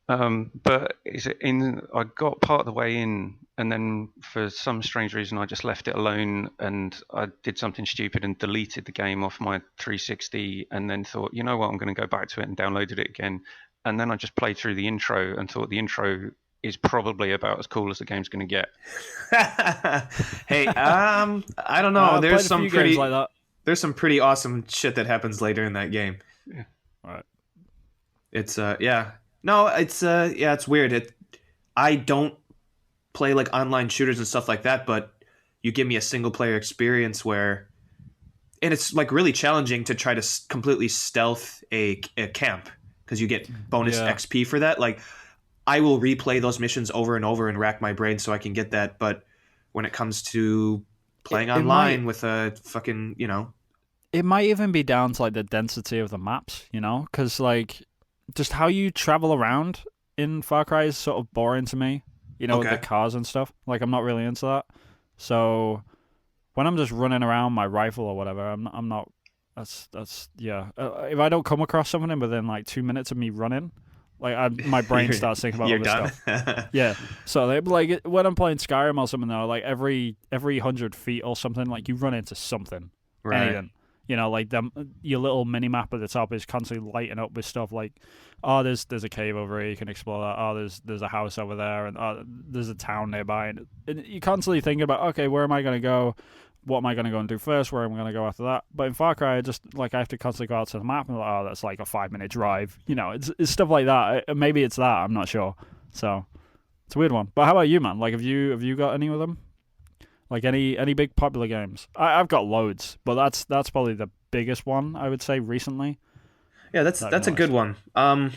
But I got part of the way in, and then for some strange reason I just left it alone, and I did something stupid and deleted the game off my 360, and then thought, you know what, I'm going to go back to it, and downloaded it again, and then I just played through the intro and thought the intro is probably about as cool as the game's going to get. Hey, I don't know. There's some pretty like that. There's some pretty awesome shit that happens later in that game. Yeah. All right. It's No, it's weird. I don't play like online shooters and stuff like that, but you give me a single player experience and it's like really challenging to try to completely stealth a camp because you get bonus XP for that. Like, I will replay those missions over and over and rack my brain so I can get that. But when it comes to playing online with a fucking, it might even be down to like the density of the maps, because like, just how you travel around in Far Cry is sort of boring to me, with the cars and stuff. Like, I'm not really into that. So when I'm just running around my rifle or whatever, I'm not. That's if I don't come across something within like 2 minutes of me running, like my brain starts thinking about all this stuff. Yeah. So like when I'm playing Skyrim or something, though, like every 100 feet or something, like you run into something. Right. Anything. Like your little mini map at the top is constantly lighting up with stuff like, oh, there's a cave over here, you can explore that. Oh, there's a house over there, and there's a town nearby, and you're constantly thinking about, okay, where am I going to go? What am I going to go and do first? Where am I going to go after that? But in Far Cry, I have to constantly go out to the map and like, oh, that's like a 5-minute drive. It's stuff like that. Maybe it's that. I'm not sure. So it's a weird one. But how about you, man? Like, have you got any of them? Like any big popular games? I've got loads, but that's probably the biggest one, I would say, recently. Yeah, that's a good one. Well,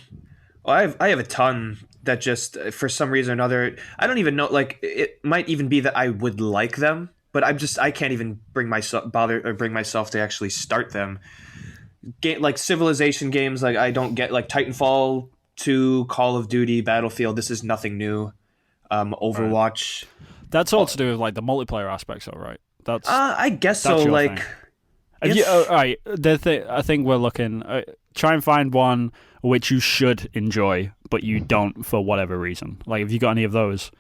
I have a ton that just for some reason or another, I don't even know. Like, it might even be that I would like them, but I can't even bring myself to actually start them. Like Civilization games, like I don't get, like Titanfall 2, Call of Duty, Battlefield. This is nothing new. Overwatch. Right. That's all to do with like the multiplayer aspects, though, right? That's I guess so. Like, all right. I think we're looking. Try and find one which you should enjoy, but you don't for whatever reason. Like, have you got any of those?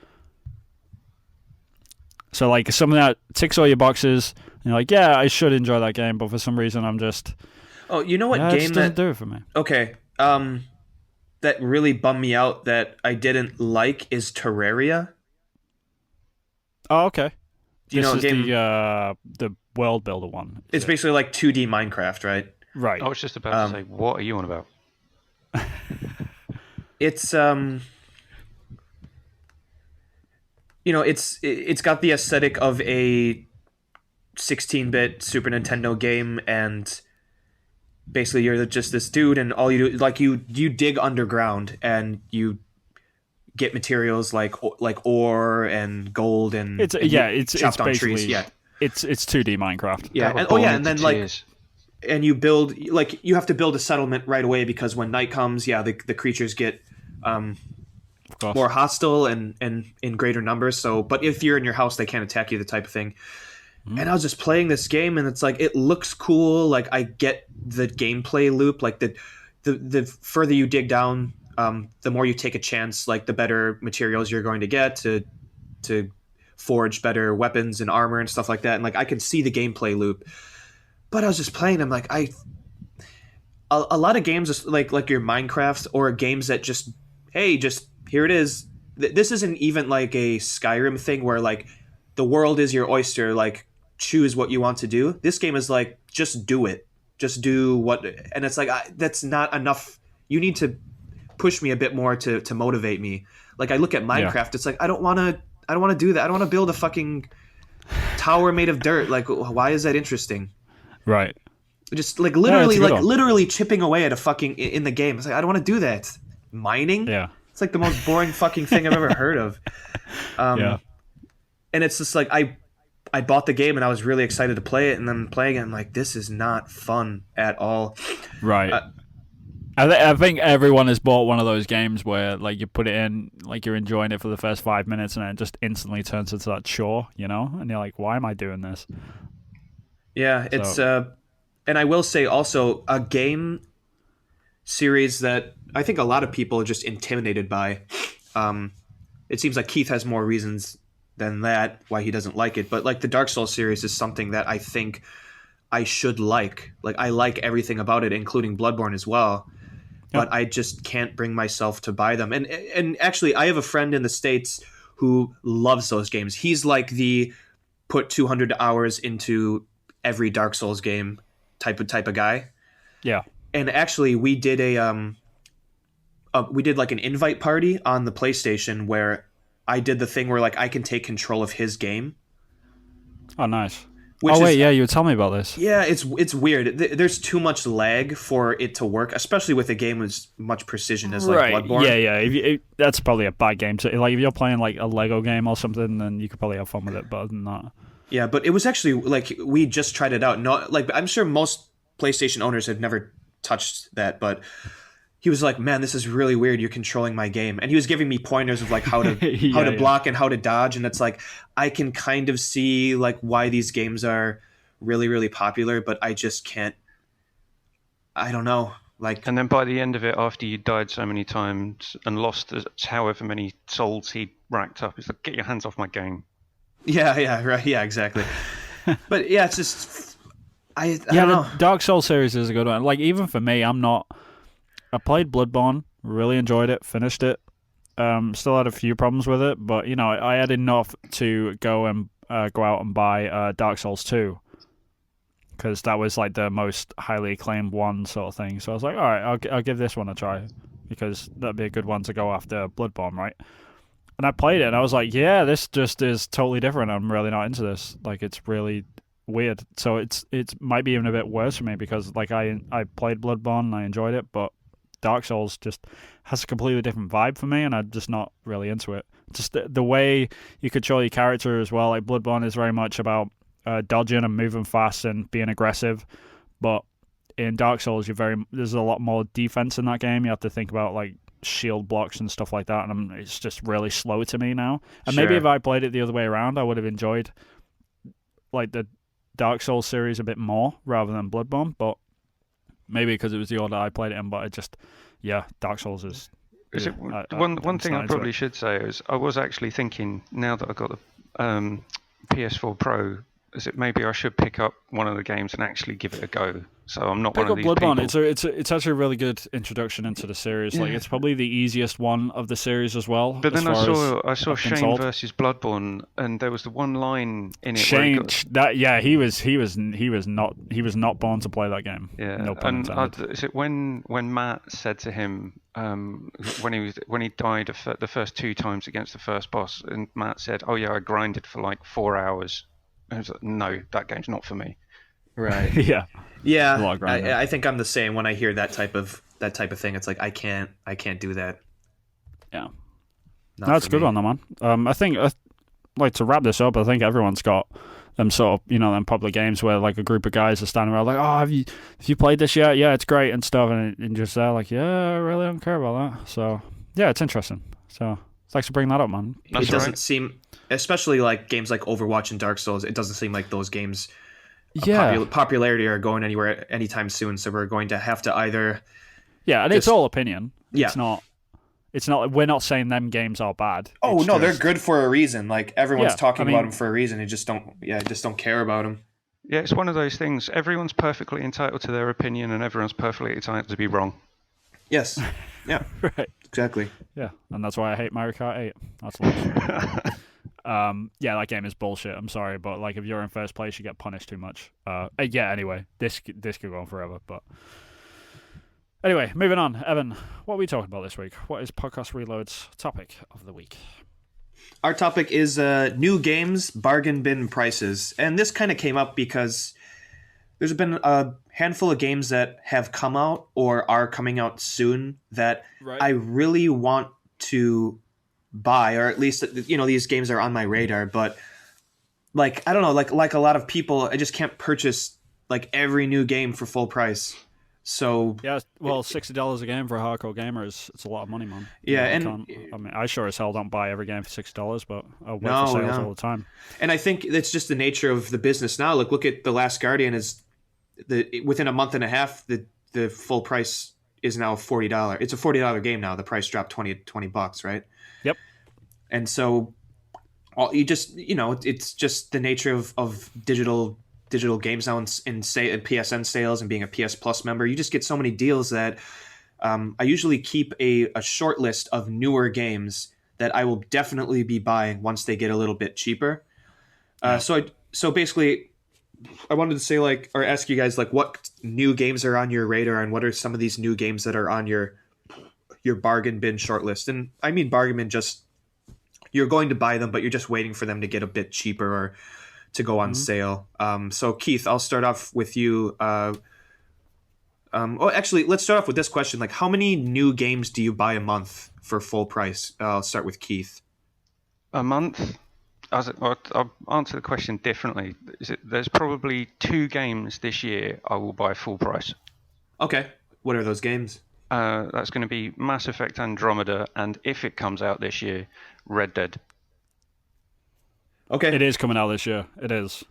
So, like, something that ticks all your boxes, and you're like, yeah, I should enjoy that game, but for some reason, I'm just. Oh, you know what game it just doesn't do it for me? Okay, that really bummed me out that I didn't like is Terraria. Oh, okay. Do you know this game? Is the world builder one. It's basically like 2D Minecraft, right? Right. I was just about to say, what are you on about? It's it's got the aesthetic of a 16-bit Super Nintendo game, and basically you're just this dude, and all you do, like, you dig underground and you get materials like ore and gold, and it's chopped on basically trees. Yeah, it's 2D Minecraft. Yeah, and then like. And you build, like, you have to build a settlement right away, because when night comes, the creatures get more hostile and in greater numbers. So, but if you're in your house, they can't attack you, the type of thing. And I was just playing this game, and it's like, it looks cool. Like, I get the gameplay loop. Like, the further you dig down, the more you take a chance. Like, the better materials you're going to get to forge better weapons and armor and stuff like that. And like, I could see the gameplay loop. But I was just playing. I'm like, a lot of games like your Minecraft, or games that just here it is. This isn't even like a Skyrim thing where like the world is your oyster. Like, choose what you want to do. This game is like, just do it. Just do what, and it's like, that's not enough. You need to push me a bit more to motivate me. Like, I look at Minecraft. It's like, I don't want to do that. I don't want to build a fucking tower made of dirt. Like, why is that interesting? Right. Just like literally chipping away at a fucking in the game. It's like, I don't want to do that. Mining? Yeah. It's like the most boring fucking thing I've ever heard of. And it's just like, I bought the game and I was really excited to play it, and then playing it, I'm like, this is not fun at all. Right. I think everyone has bought one of those games where like you put it in, like you're enjoying it for the first 5 minutes, and then it just instantly turns into that chore, you know? And you're like, why am I doing this? Yeah, it's and I will say also, a game series that I think a lot of people are just intimidated by. It seems like Keith has more reasons than that why he doesn't like it, but like the Dark Souls series is something that I think I should like. Like, I like everything about it, including Bloodborne as well. But I just can't bring myself to buy them. And actually, I have a friend in the States who loves those games. He's like the put 200 hours into every Dark Souls game type of guy. Yeah. And actually, we did like an invite party on the PlayStation where I did the thing where like I can take control of his game. Oh, nice. You were telling me about this. Yeah, it's weird. There's too much lag for it to work, especially with a game with as much precision as like Bloodborne. Yeah. That's probably a bad game. So, like, if you're playing like a Lego game or something, then you could probably have fun with it. But other than that, yeah. But it was actually like, we just tried it out. No, like, I'm sure most PlayStation owners have never touched that, but he was like, "Man, this is really weird. You're controlling my game," and he was giving me pointers of like how to block and how to dodge. And it's like, I can kind of see like why these games are really, really popular, but I just can't. I don't know. Like, and then by the end of it, after you died so many times and lost however many souls he racked up, it's like, get your hands off my game. Yeah, right. Yeah, exactly. But yeah, it's just I don't know. The Dark Souls series is a good one. Like, even for me, I played Bloodborne, really enjoyed it, finished it. Still had a few problems with it, but you know, I had enough to go out and buy Dark Souls 2, because that was like the most highly acclaimed one, sort of thing. So I was like, all right, I'll give this one a try, because that'd be a good one to go after Bloodborne, right? And I played it, and I was like, yeah, this just is totally different. I'm really not into this. Like, it's really weird. So it might be even a bit worse for me because like I played Bloodborne and I enjoyed it, but Dark Souls just has a completely different vibe for me, and I'm just not really into it. Just the way you control your character as well. Like Bloodborne is very much about dodging and moving fast and being aggressive, but in Dark Souls, there's a lot more defense in that game. You have to think about like shield blocks and stuff like that, and it's just really slow to me now. And maybe if I played it the other way around, I would have enjoyed like the Dark Souls series a bit more rather than Bloodborne, but maybe because it was the order I played it in. But Dark Souls is. One thing I probably should say is I was actually thinking, now that I got the PS4 Pro, is it maybe I should pick up one of the games and actually give it a go. So I'm not one of these Bloodborne. people. It's actually a really good introduction into the series. Yeah. Like it's probably the easiest one of the series as well. But then I saw Shane versus Bloodborne, and there was the one line in it. Shane, he was not born to play that game. Yeah, no pun intended. Is it when Matt said to him when he died the first 2 times against the first boss, and Matt said, "Oh yeah, I grinded for like 4 hours." I was like, "No, that game's not for me." Right. Yeah. I think I'm the same. When I hear that type of thing, it's like I can't do that. Yeah. That's a good one, though, man. I think like to wrap this up, I think everyone's got them sort of them popular games where like a group of guys are standing around like, oh, have you played this yet? Yeah, it's great and stuff, and just they're like, yeah, I really don't care about that. So yeah, it's interesting. So thanks for bringing that up, man. It doesn't seem, especially like games like Overwatch and Dark Souls, it doesn't seem like those games. Popularity are going anywhere anytime soon, so we're going to have to either it's all opinion. Yeah, it's not we're not saying them games are bad. Oh no, they're good for a reason. Like everyone's talking about them for a reason. And just don't care about them. Yeah, it's one of those things. Everyone's perfectly entitled to their opinion, and everyone's perfectly entitled to be wrong. Yes. Yeah. Right. Exactly. Yeah, and that's why I hate Mario Kart 8. That's what that game is bullshit. I'm sorry, but like if you're in first place, you get punished too much. Anyway, this could go on forever, but anyway, moving on. Evan, what are we talking about this week? What is Podcast Reload's topic of the week? Our topic is new games, bargain bin prices, and this kind of came up because there's been a handful of games that have come out or are coming out soon that I really want to buy, or at least these games are on my radar, but like I don't know, like a lot of people, I just can't purchase like every new game for full price. So yeah, well, $60 a game for a hardcore gamer it's a lot of money, man. Yeah, I sure as hell don't buy every game for $60, but I wait for sales all the time. And I think that's just the nature of the business now. Look at The Last Guardian within a month and a half, the full price is now $40. It's a $40 game now. The price dropped $20, right? Yep. And so, it's just the nature of digital games now in PSN sales and being a PS Plus member. You just get so many deals that I usually keep a short list of newer games that I will definitely be buying once they get a little bit cheaper. So basically, I wanted to say or ask you guys what new games are on your radar, and what are some of these new games that are on your bargain bin shortlist. And I mean bargain bin, just you're going to buy them, but you're just waiting for them to get a bit cheaper or to go on sale. So Keith, I'll start off with you. Actually, let's start off with this question: how many new games do you buy a month for full price? I'll start with Keith. A month? I'll answer the question differently. There's probably 2 games this year I will buy full price. Okay. What are those games? That's going to be Mass Effect Andromeda, and if it comes out this year, Red Dead. Okay. It is coming out this year. It is.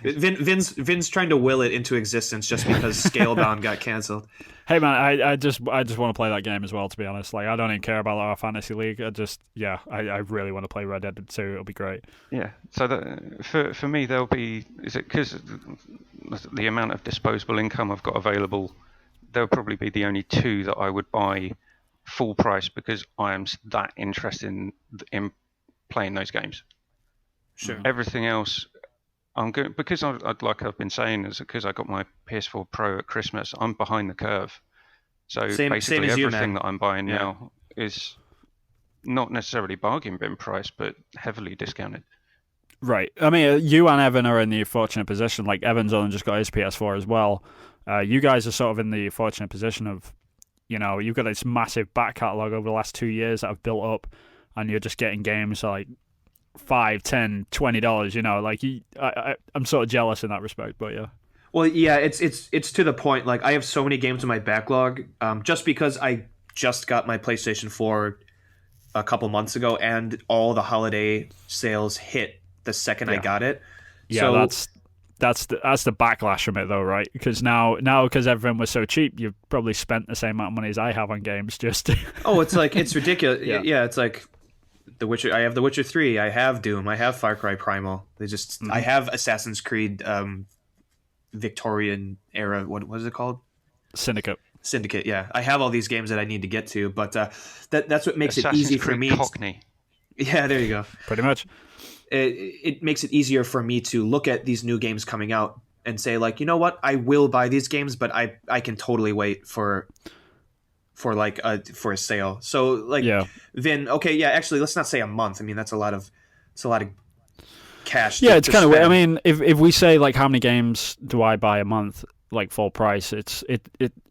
Vin's trying to will it into existence just because Scalebound got canceled. Hey man, I just want to play that game as well, to be honest. I don't even care about our fantasy league. I really want to play Red Dead 2. It'll be great. Yeah. So for me, there'll be, is it because the amount of disposable income I've got available, there'll probably be the only 2 that I would buy full price because I am that interested in playing those games. Sure. Everything else, I'm good because like I've been saying, is because I got my PS4 Pro at Christmas. I'm behind the curve, so basically everything that I'm buying now is not necessarily bargain bin price, but heavily discounted. Right. I mean, you and Evan are in the fortunate position. Like, Evan's only just got his PS4 as well. You guys are sort of in the fortunate position of, you've got this massive back catalogue over the last 2 years that have built up, and you're just getting games like $5, $10, $20. Like, I'm sort of jealous in that respect, but yeah. Well, yeah, it's to the point. Like, I have so many games in my backlog, just because I just got my PlayStation 4 a couple months ago, and all the holiday sales hit the second I got it. Yeah, so, that's the backlash from it, though, right? Because now because everything was so cheap, you've probably spent the same amount of money as I have on games just. it's ridiculous. Yeah, it's like The Witcher. I have The Witcher 3. I have Doom. I have Far Cry Primal. I have Assassin's Creed, Victorian era. What was it called? Syndicate. Yeah, I have all these games that I need to get to, but that's what makes it easy for me. Cockney. Yeah, there you go. Pretty much. It makes it easier for me to look at these new games coming out and say, like, you know what, I will buy these games, but I can totally wait for a sale. So like, Vin, okay, yeah, actually, let's not say a month. I mean, that's a lot of cash. Yeah, it's kind of weird. I mean, if we say like how many games do I buy a month, like full price, it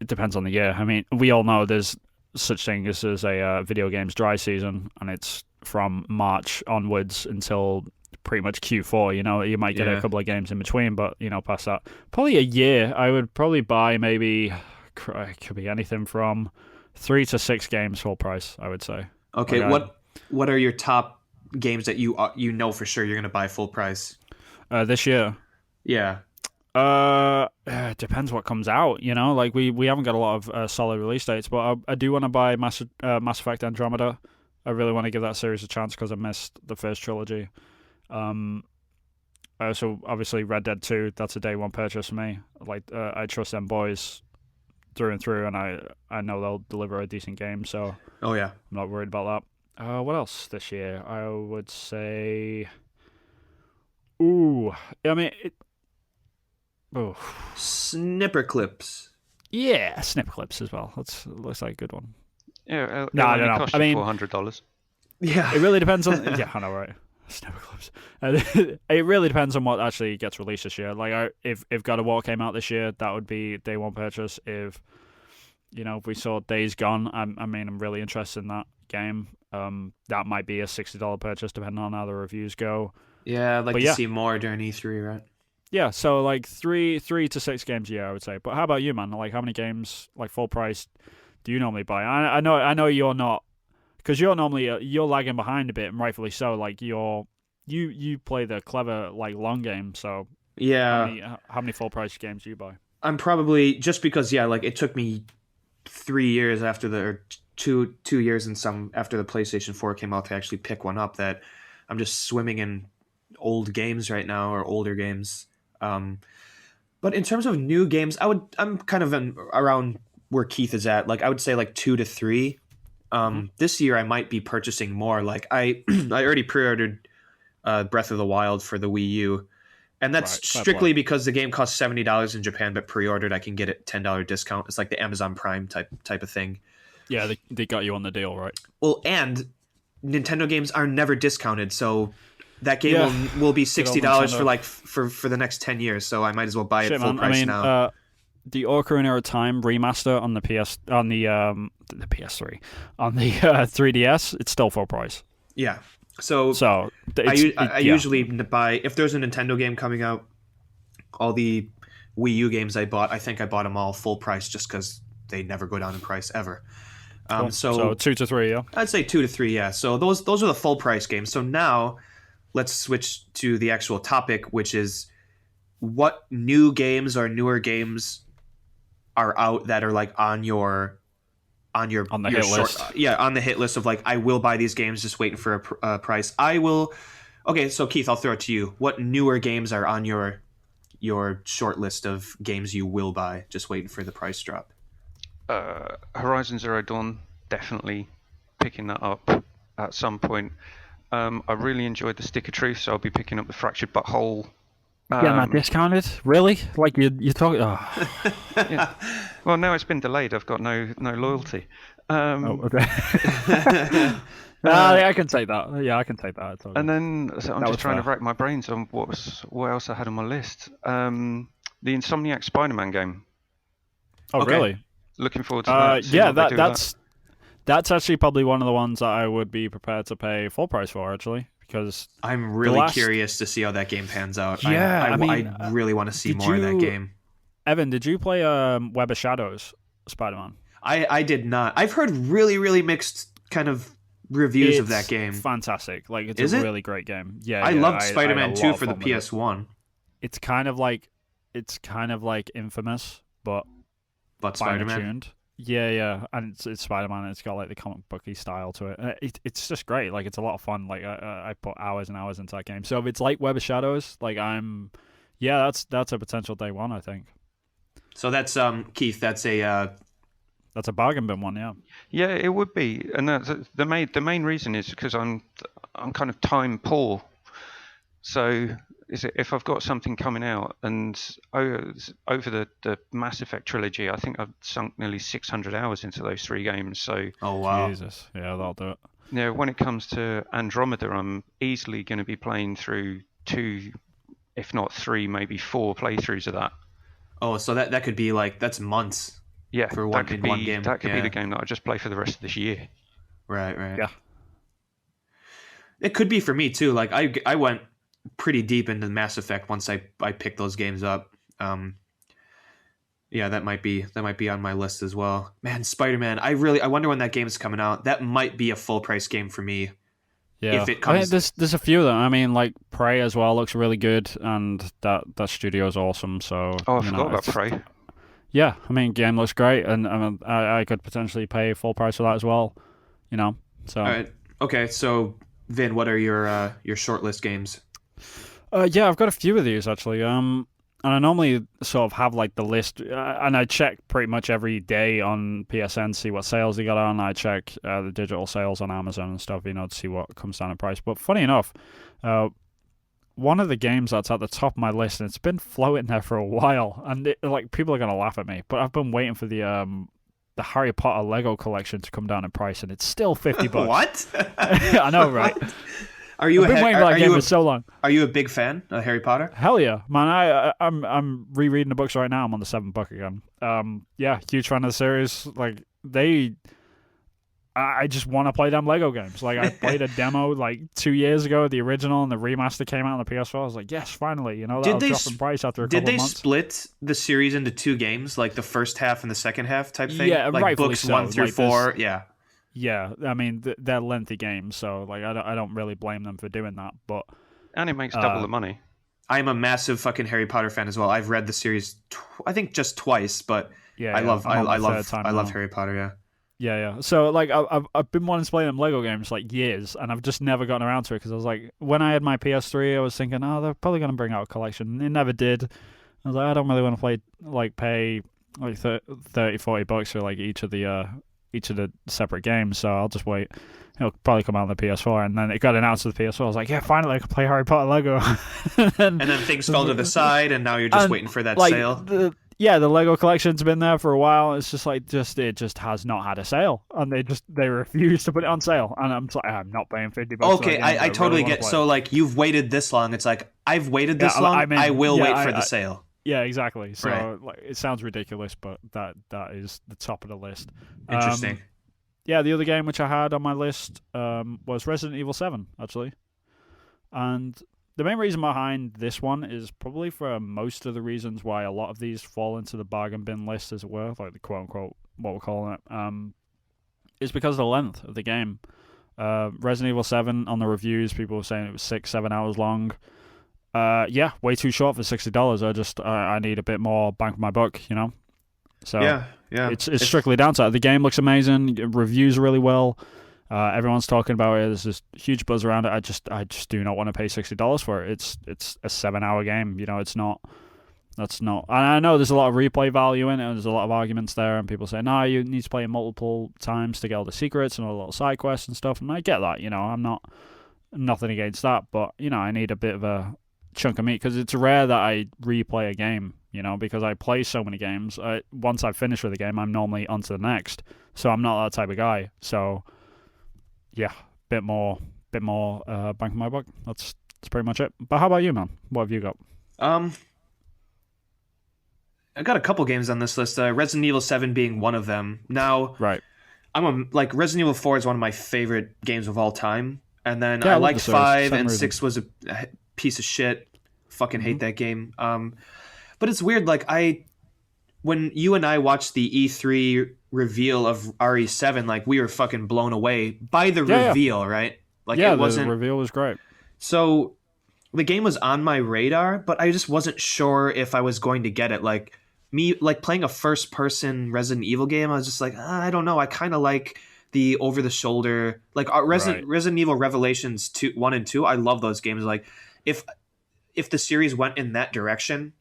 depends on the year. I mean, we all know there's such thing as a video games dry season, and it's from March onwards until pretty much Q4. You might get a couple of games in between, but past that, probably a year, I would probably buy maybe, it could be anything from 3 to 6 games full price, I would say. Okay, what are your top games that you know for sure you're going to buy full price this year? Yeah. It depends what comes out. Like we haven't got a lot of solid release dates, but I do want to buy Mass Effect Andromeda. I really want to give that series a chance because I missed the first trilogy. So obviously Red Dead 2, that's a day one purchase for me. Like, I trust them boys through and through, and I know they'll deliver a decent game, so oh yeah, I'm not worried about that. What else this year? I would say, Snipper Clips. Yeah, Snipper Clips as well. Looks like a good one. Yeah, no, I don't know. I mean, $400. Yeah, it really depends on. Yeah, I know, right? Snipper Clips. It really depends on what actually gets released this year. Like, if God of War came out this year, that would be day one purchase. If we saw Days Gone, I'm really interested in that game. That might be a $60 purchase depending on how the reviews go. Yeah, I'd like to see more during E3, right? Yeah, so like 3 to 6 games a year, I would say. But how about you, man? Like, how many games, like full price, do you normally buy? I know you're not, because you're normally you're lagging behind a bit, and rightfully so. Like, you play the clever, like, long game. So yeah, how many full price games do you buy? I'm probably, just because like it took me 3 years or 2 years and some after the PlayStation 4 came out to actually pick one up, that I'm just swimming in old games right now, or older games. But in terms of new games, I'm kind of around where Keith is at. Like, I would say like 2 to 3. This year I might be purchasing more. Like, I already pre-ordered Breath of the Wild for the Wii U, and that's strictly because the game costs $70 in Japan, but pre-ordered I can get it $10 discount. It's like the Amazon Prime type of thing. Yeah, they got you on the deal, right? Well, and Nintendo games are never discounted, so that game will be $60 for the next 10 years. So I might as well buy it full price now. The Ocarina of Time remaster on the PS3 on the 3DS, it's still full price. Yeah. So I usually buy, if there's a Nintendo game coming out, all the Wii U games I think I bought them all full price, just because they never go down in price ever. Cool. So 2 to 3, yeah. I'd say 2 to 3, yeah. So those are the full price games. So now let's switch to the actual topic, which is what new games or newer games are out that are like on the hit list. Yeah, on the hit list of like, I will buy these games, just waiting for a price. Okay, so Keith, I'll throw it to you. What newer games are on your short list of games you will buy, just waiting for the price drop? Horizon Zero Dawn, definitely picking that up at some point. I really enjoyed the Stick of Truth, so I'll be picking up the Fractured Butthole. Getting that discounted? Really? Like, you're talking... Oh. Yeah. Well, now it's been delayed. I've got no loyalty. Okay. I can take that. Yeah, I can take that. It's all And good. then I'm That was just trying to fair. rack my brains on what else I had on my list. The Insomniac Spider-Man game. Oh, Okay. really? Looking forward to that. Seeing Yeah, what they do with that. that's actually probably one of the ones that I would be prepared to pay full price for, actually, because I'm really last- curious to see how that game pans out. Yeah, I mean, I really want to see did more of that you- game. Evan, did you play Web of Shadows Spider-Man? I did not. I've heard really, really mixed kind of reviews of that It's game. Fantastic. Like, it's Is a it? really great game. Yeah, I yeah, loved I had Spider-Man a 2 lot of for the fun with it. PS1, It's kind of like Infamous, but but finer Spider-Man. tuned. Yeah, and it's Spider-Man. And it's got like the comic booky style to it. It's just great. Like, it's a lot of fun. Like, I put hours and hours into that game. So if it's like Web of Shadows, like that's a potential day one. I think So that's Keith. That's a that's a bargain bin one. Yeah. Yeah, it would be, and the main reason is because I'm kind of time poor. So if I've got something coming out, and over the Mass Effect trilogy, I think I've sunk nearly 600 hours into those 3 games. So oh wow. Jesus. Yeah, that'll do it. when it comes to Andromeda, I'm easily going to be playing through 2, if not 3, maybe 4 playthroughs of that. Oh, so that could be like that's months. Yeah, For one game. That could be Yeah. the game that I just play for the rest of this year. Right. Yeah. It could be for me too. Like I went pretty deep into Mass Effect once I picked those games up. Yeah, that might be on my list as well. Man, Spider-Man. I wonder when that game is coming out. That might be a full price game for me. Yeah, If it I mean, comes- there's a few of them. I mean, like Prey as well looks really good, and that studio is awesome. So Oh, I you know, forgot about it's- Prey. Yeah, I mean, game looks great, and I could potentially pay full price for that as well. You know, so All right. Okay, so Vin, what are your shortlist games? yeah, I've got a few of these actually. And I normally sort of have like the list, and I check pretty much every day on PSN to see what sales they got on. I check the digital sales on Amazon and stuff, you know, to see what comes down in price. But funny enough, one of the games that's at the top of my list, and it's been floating there for a while, and like people are gonna laugh at me, but I've been waiting for the Harry Potter Lego collection to come down in price, and it's still $50. What? I know, right? Are you I've been waiting for that game for so long. Are you a big fan of Harry Potter? Hell yeah, man! I'm rereading the books right now. I'm on the 7th book again. Yeah, huge fan of the series. Like I just want to play them Lego games. Like I played a demo like 2 years ago, the original, and the remaster came out on the PS4. I was like, yes, finally. You know, that'll drop in price after a Did couple they of months. split the series into 2 games, like the first half and the second half type thing? Yeah, like rightfully books so. 1 through Like, 4. Yeah. Yeah, I mean they're lengthy games, so like I don't really blame them for doing that. But And it makes double the money. I'm a massive fucking Harry Potter fan as well. I've read the series, I think just twice, but yeah, I love I'm on my third time now. Harry Potter. Yeah. Yeah. So like I've been wanting to play them Lego games like years, and I've just never gotten around to it because I was like, when I had my PS3, I was thinking, oh, they're probably gonna bring out a collection. And they never did. I was like, I don't really want to pay like $30-$40 for like each of the separate games, so I'll just wait. It'll probably come out on the PS4, and then it got announced to the PS4. I was like, yeah, finally I can play Harry Potter Lego. And then things fell to the side, and now you're just waiting for that like, sale. The Lego collection's been there for a while. It's just like it just has not had a sale, and they refuse to put it on sale. And I'm like, I'm not paying $50. Okay, I totally get. So like you've waited this long. It's like I've waited this long. I will wait for the sale. Yeah, exactly. So Right. like, it sounds ridiculous, but that is the top of the list. Interesting. Yeah, the other game which I had on my list was Resident Evil 7, actually. And the main reason behind this one is probably for most of the reasons why a lot of these fall into the bargain bin list, as it were, like the quote-unquote, what we're calling it, is because of the length of the game. Resident Evil 7, on the reviews, people were saying it was 6-7 hours long. Yeah, way too short for $60. I need a bit more bang for my buck, you know? So yeah. It's strictly down to that. The game looks amazing. It reviews really well. Everyone's talking about it. There's this huge buzz around it. I just do not want to pay $60 for it. It's a 7-hour game. You know, it's not. That's not. And I know there's a lot of replay value in it, and there's a lot of arguments there, and people say, no, you need to play it multiple times to get all the secrets and all the little side quests and stuff. And I get that. You know, I'm nothing against that, but you know, I need a bit of a chunk of meat because it's rare that I replay a game. You know, because I play so many games. Once I've finished with a game, I'm normally on to the next. So I'm not that type of guy. So, yeah, bit more bang for my buck. That's pretty much it. But how about you, man? What have you got? I got a couple games on this list. Resident Evil 7 being one of them. Now, Right. Resident Evil 4 is one of my favorite games of all time. And then Yeah, I I love liked the series. 5 Same and reason. 6 was a piece of shit. Fucking hate that game. But it's weird. Like when you and I watched the E3 reveal of RE7, like we were fucking blown away by the reveal, right? Like yeah, it wasn't. The reveal was great. So the game was on my radar, but I just wasn't sure if I was going to get it. Like playing a first-person Resident Evil game, I was just like, I don't know. I kind of like the over-the-shoulder, like Resident Evil Revelations 1 and 2. I love those games. Like if the series went in that direction,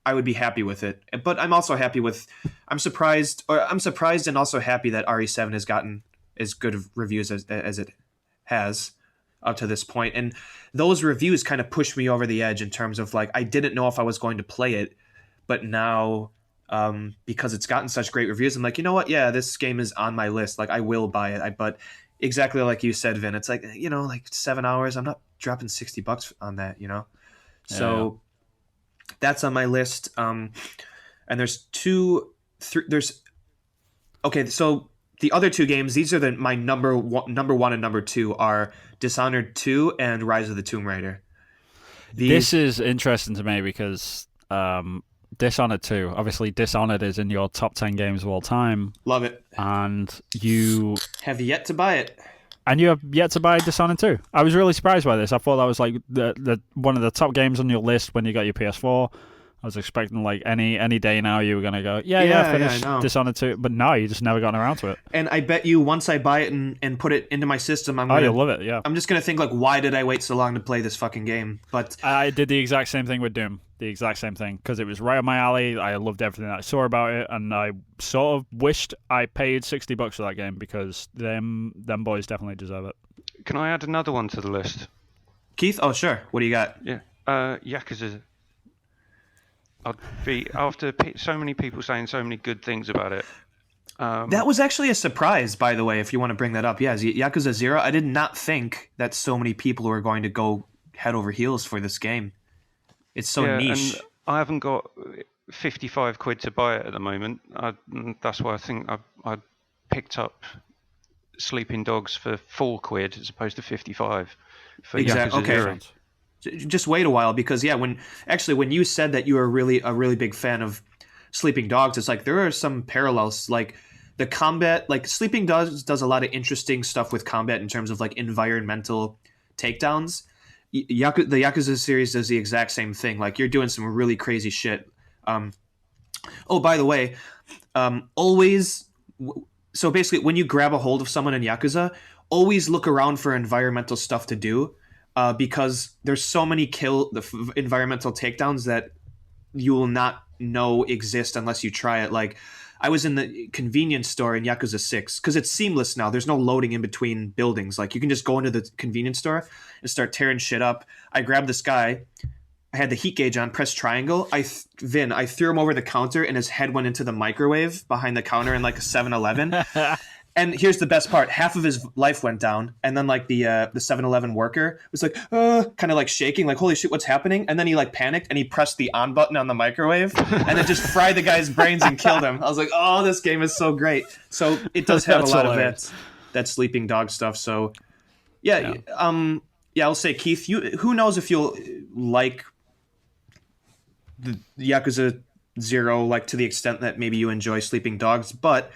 I would be happy with it. But I'm also happy with. I'm surprised and also happy that RE7 has gotten as good of reviews as it has up to this point. And those reviews kind of pushed me over the edge in terms of like I didn't know if I was going to play it, but now because it's gotten such great reviews, I'm like, you know what? Yeah, this game is on my list. Like I will buy it. But exactly like you said, Vin, it's like, like 7 hours. I'm not dropping $60 on that, So that's on my list. And there's okay. So the other two games, these are my number one and number 2 are Dishonored 2 and Rise of the Tomb Raider. This is interesting to me because Dishonored 2, obviously Dishonored is in your top 10 games of all time. Love it. And you have yet to buy it. And you have yet to buy Dishonored 2. I was really surprised by this. I thought that was like the one of the top games on your list when you got your PS4. I was expecting like any day now you were going to go, finish Dishonored 2. But no, you just never gotten around to it. And I bet you once I buy it and put it into my system, you'll love it, yeah. I'm just going to think like, why did I wait so long to play this fucking game? But I did the exact same thing with Doom. The exact same thing. Because it was right up my alley. I loved everything that I saw about it. And I sort of wished I paid $60 for that game because them boys definitely deserve it. Can I add another one to the list? Keith? Oh, sure. What do you got? Yeah. Yakuza. After so many people saying so many good things about it. That was actually a surprise, by the way, if you want to bring that up. Yeah, Yakuza 0. I did not think that so many people were going to go head over heels for this game. It's so niche. And I haven't got 55 quid to buy it at the moment. That's why I think I picked up Sleeping Dogs for 4 quid as opposed to 55 for Yakuza 0. Just wait a while because when you said that you were a really big fan of Sleeping Dogs, it's like there are some parallels. Like the combat, like Sleeping Dogs does a lot of interesting stuff with combat in terms of like environmental takedowns. The Yakuza series does the exact same thing. Like you're doing some really crazy shit. Oh, by the way, always. So basically, when you grab a hold of someone in Yakuza, always look around for environmental stuff to do. Because there's so many environmental takedowns that you will not know exist unless you try it. Like I was in the convenience store in Yakuza 6 because it's seamless now. There's no loading in between buildings. Like you can just go into the convenience store and start tearing shit up. I grabbed this guy. I had the heat gauge on, pressed triangle. I threw him over the counter and his head went into the microwave behind the counter in like a 7-Eleven. And here's the best part. Half of his life went down. And then like the 7-Eleven worker was like, kind of like shaking, like, holy shit, what's happening? And then he like panicked and he pressed the on button on the microwave and then just fried the guy's brains and killed him. I was like, oh, this game is so great. So it does have a lot of that Sleeping Dog stuff. So I'll say, Keith, who knows if you'll like the Yakuza 0, like to the extent that maybe you enjoy Sleeping Dogs, but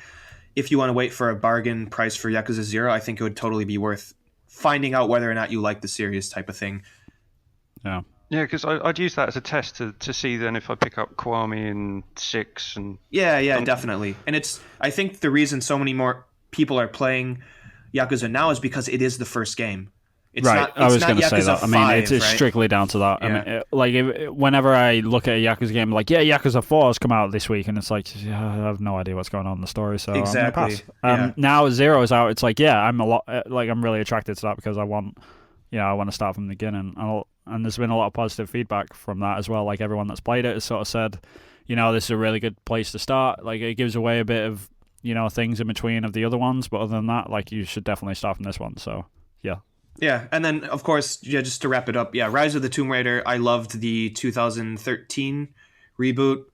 if you want to wait for a bargain price for Yakuza 0, I think it would totally be worth finding out whether or not you like the series type of thing. Yeah. Yeah, because I'd use that as a test to see then if I pick up Kiwami and 6 and... Yeah, definitely. And I think the reason so many more people are playing Yakuza now is because it is the first game. It's right, I was going to say that. I mean, it's strictly down to that. Yeah. I mean, whenever I look at a Yakuza game, like, Yakuza 4 has come out this week, and it's like, I have no idea what's going on in the story, so exactly. I'm going to pass. Now 0 is out, it's like, I'm really attracted to that because I want to start from the beginning, and there's been a lot of positive feedback from that as well. Like, everyone that's played it has sort of said, this is a really good place to start. Like, it gives away a bit of, things in between of the other ones, but other than that, like, you should definitely start from this one, so... Yeah, and then of course, yeah, just to wrap it up, yeah, Rise of the Tomb Raider. I loved the 2013 reboot.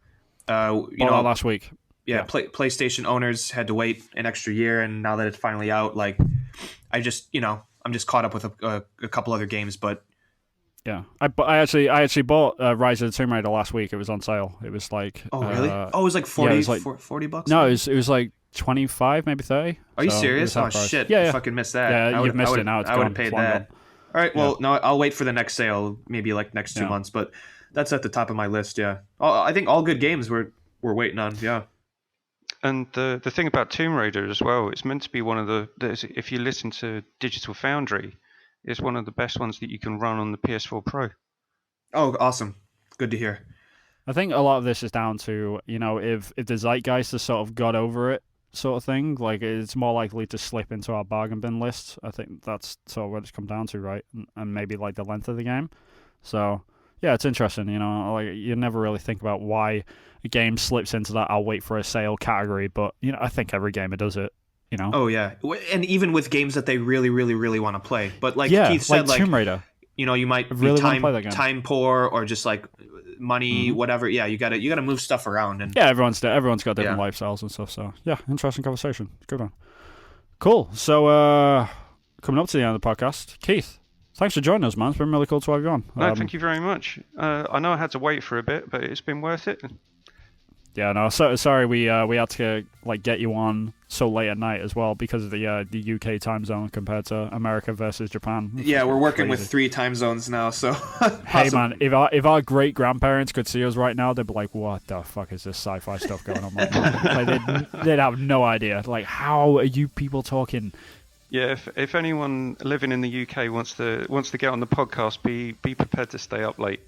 Last week. Yeah, PlayStation owners had to wait an extra year, and now that it's finally out, like, I'm just caught up with a couple other games, but yeah, I actually bought Rise of the Tomb Raider last week. It was on sale. It was like oh really? It was like 40, yeah, it was like, $40. No, it was like 25, maybe 30. Are you serious? Oh shit! Yeah, I fucking missed that. Yeah, you've missed it now. It's I would have paid that. All right, well, no, I'll wait for the next sale, maybe like next 2 months. But that's at the top of my list. Yeah, I think all good games we're waiting on. Yeah. And the thing about Tomb Raider as well, it's meant to be one of the if you listen to Digital Foundry, it's one of the best ones that you can run on the PS4 Pro. Oh, awesome! Good to hear. I think a lot of this is down to, if the zeitgeist has sort of got over it, sort of thing. Like, it's more likely to slip into our bargain bin list. I think that's sort of what it's come down to, right? And maybe like the length of the game. So yeah, it's interesting. Like, you never really think about why a game slips into that I'll wait for a sale category, but I think every gamer does it. Oh yeah, and even with games that they really, really, really want to play, but like yeah, Keith said, like Tomb Raider. You might really be time poor or just like money, whatever. Yeah, you gotta move stuff around, and yeah, everyone's got different lifestyles and stuff. So yeah, interesting conversation. Good one. Cool. So coming up to the end of the podcast, Keith, thanks for joining us, man. It's been really cool to have you on. No, thank you very much. I know I had to wait for a bit, but it's been worth it. Yeah, no, sorry we had to get you on so late at night as well because of the UK time zone compared to America versus Japan. Yeah, we're working with 3 time zones now, so hey man, if our great grandparents could see us right now, they'd be like, "What the fuck is this sci-fi stuff going on?" They'd have no idea. Like, how are you people talking? Yeah, if anyone living in the UK wants to get on the podcast, be prepared to stay up late.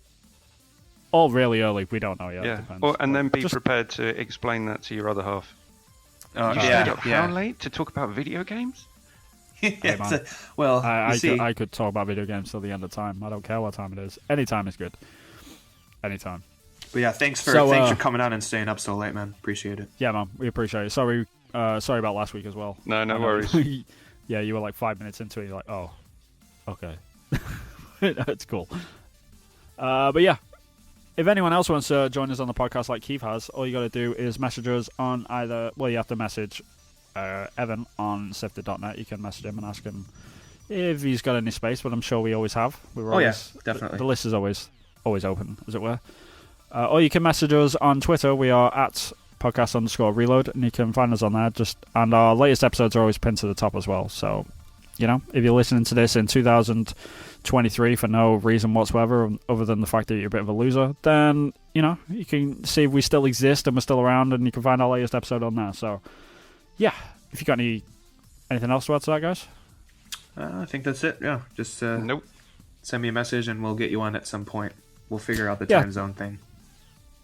Or really early, we don't know yet. Yeah, Depends. and then be prepared to explain that to your other half. You stayed up how late to talk about video games? Hey, well, I could talk about video games till the end of time. I don't care what time it is. Any time is good. Anytime. But yeah, thanks for coming on and staying up so late, man. Appreciate it. Yeah, man, we appreciate it. Sorry about last week as well. No worries. Yeah, you were like 5 minutes into it. You're like, oh, okay, that's cool. But yeah. If anyone else wants to join us on the podcast like Keith has, all you got to do is message us on you have to message Evan on sifted.net. You can message him and ask him if he's got any space, but I'm sure we always have. Definitely. The list is always open, as it were. Or you can message us on Twitter. We are at podcast_reload, and you can find us on there. And our latest episodes are always pinned to the top as well. So, if you're listening to this in 2023 for no reason whatsoever other than the fact that you're a bit of a loser, then you can see if we still exist and we're still around, and you can find our latest episode on there. So yeah, if you got anything else to add to that, guys? I think that's it. Yeah, just nope. Send me a message and we'll get you on at some point. We'll figure out the time zone thing.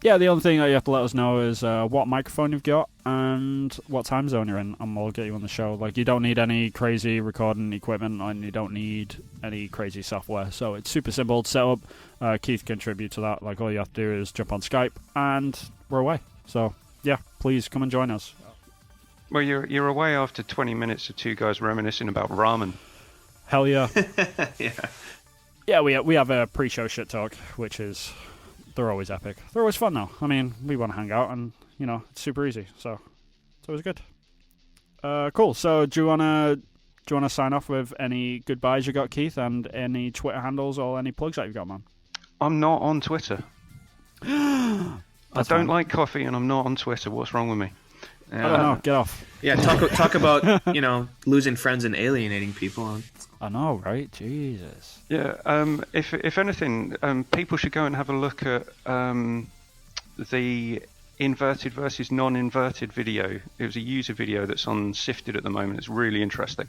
Yeah, the only thing that you have to let us know is what microphone you've got and what time zone you're in, and we'll get you on the show. Like, you don't need any crazy recording equipment, and you don't need any crazy software. So it's super simple to set up. Keith contribute to that. Like, all you have to do is jump on Skype, and we're away. So yeah, please come and join us. Well, you're away after 20 minutes of 2 guys reminiscing about ramen. Hell yeah. Yeah. Yeah, we have a pre-show shit talk, which is... They're always epic. They're always fun, though. I mean, we want to hang out, and, it's super easy. So, it's always good. Cool. So, do you wanna sign off with any goodbyes you got, Keith, and any Twitter handles or any plugs that you've got, man? I'm not on Twitter. I don't like coffee, and I'm not on Twitter. What's wrong with me? I don't know. Get off. Yeah, talk about losing friends and alienating people. I know, right? Jesus. Yeah. If anything, people should go and have a look at the inverted versus non-inverted video. It was a user video that's on Sifted at the moment. It's really interesting.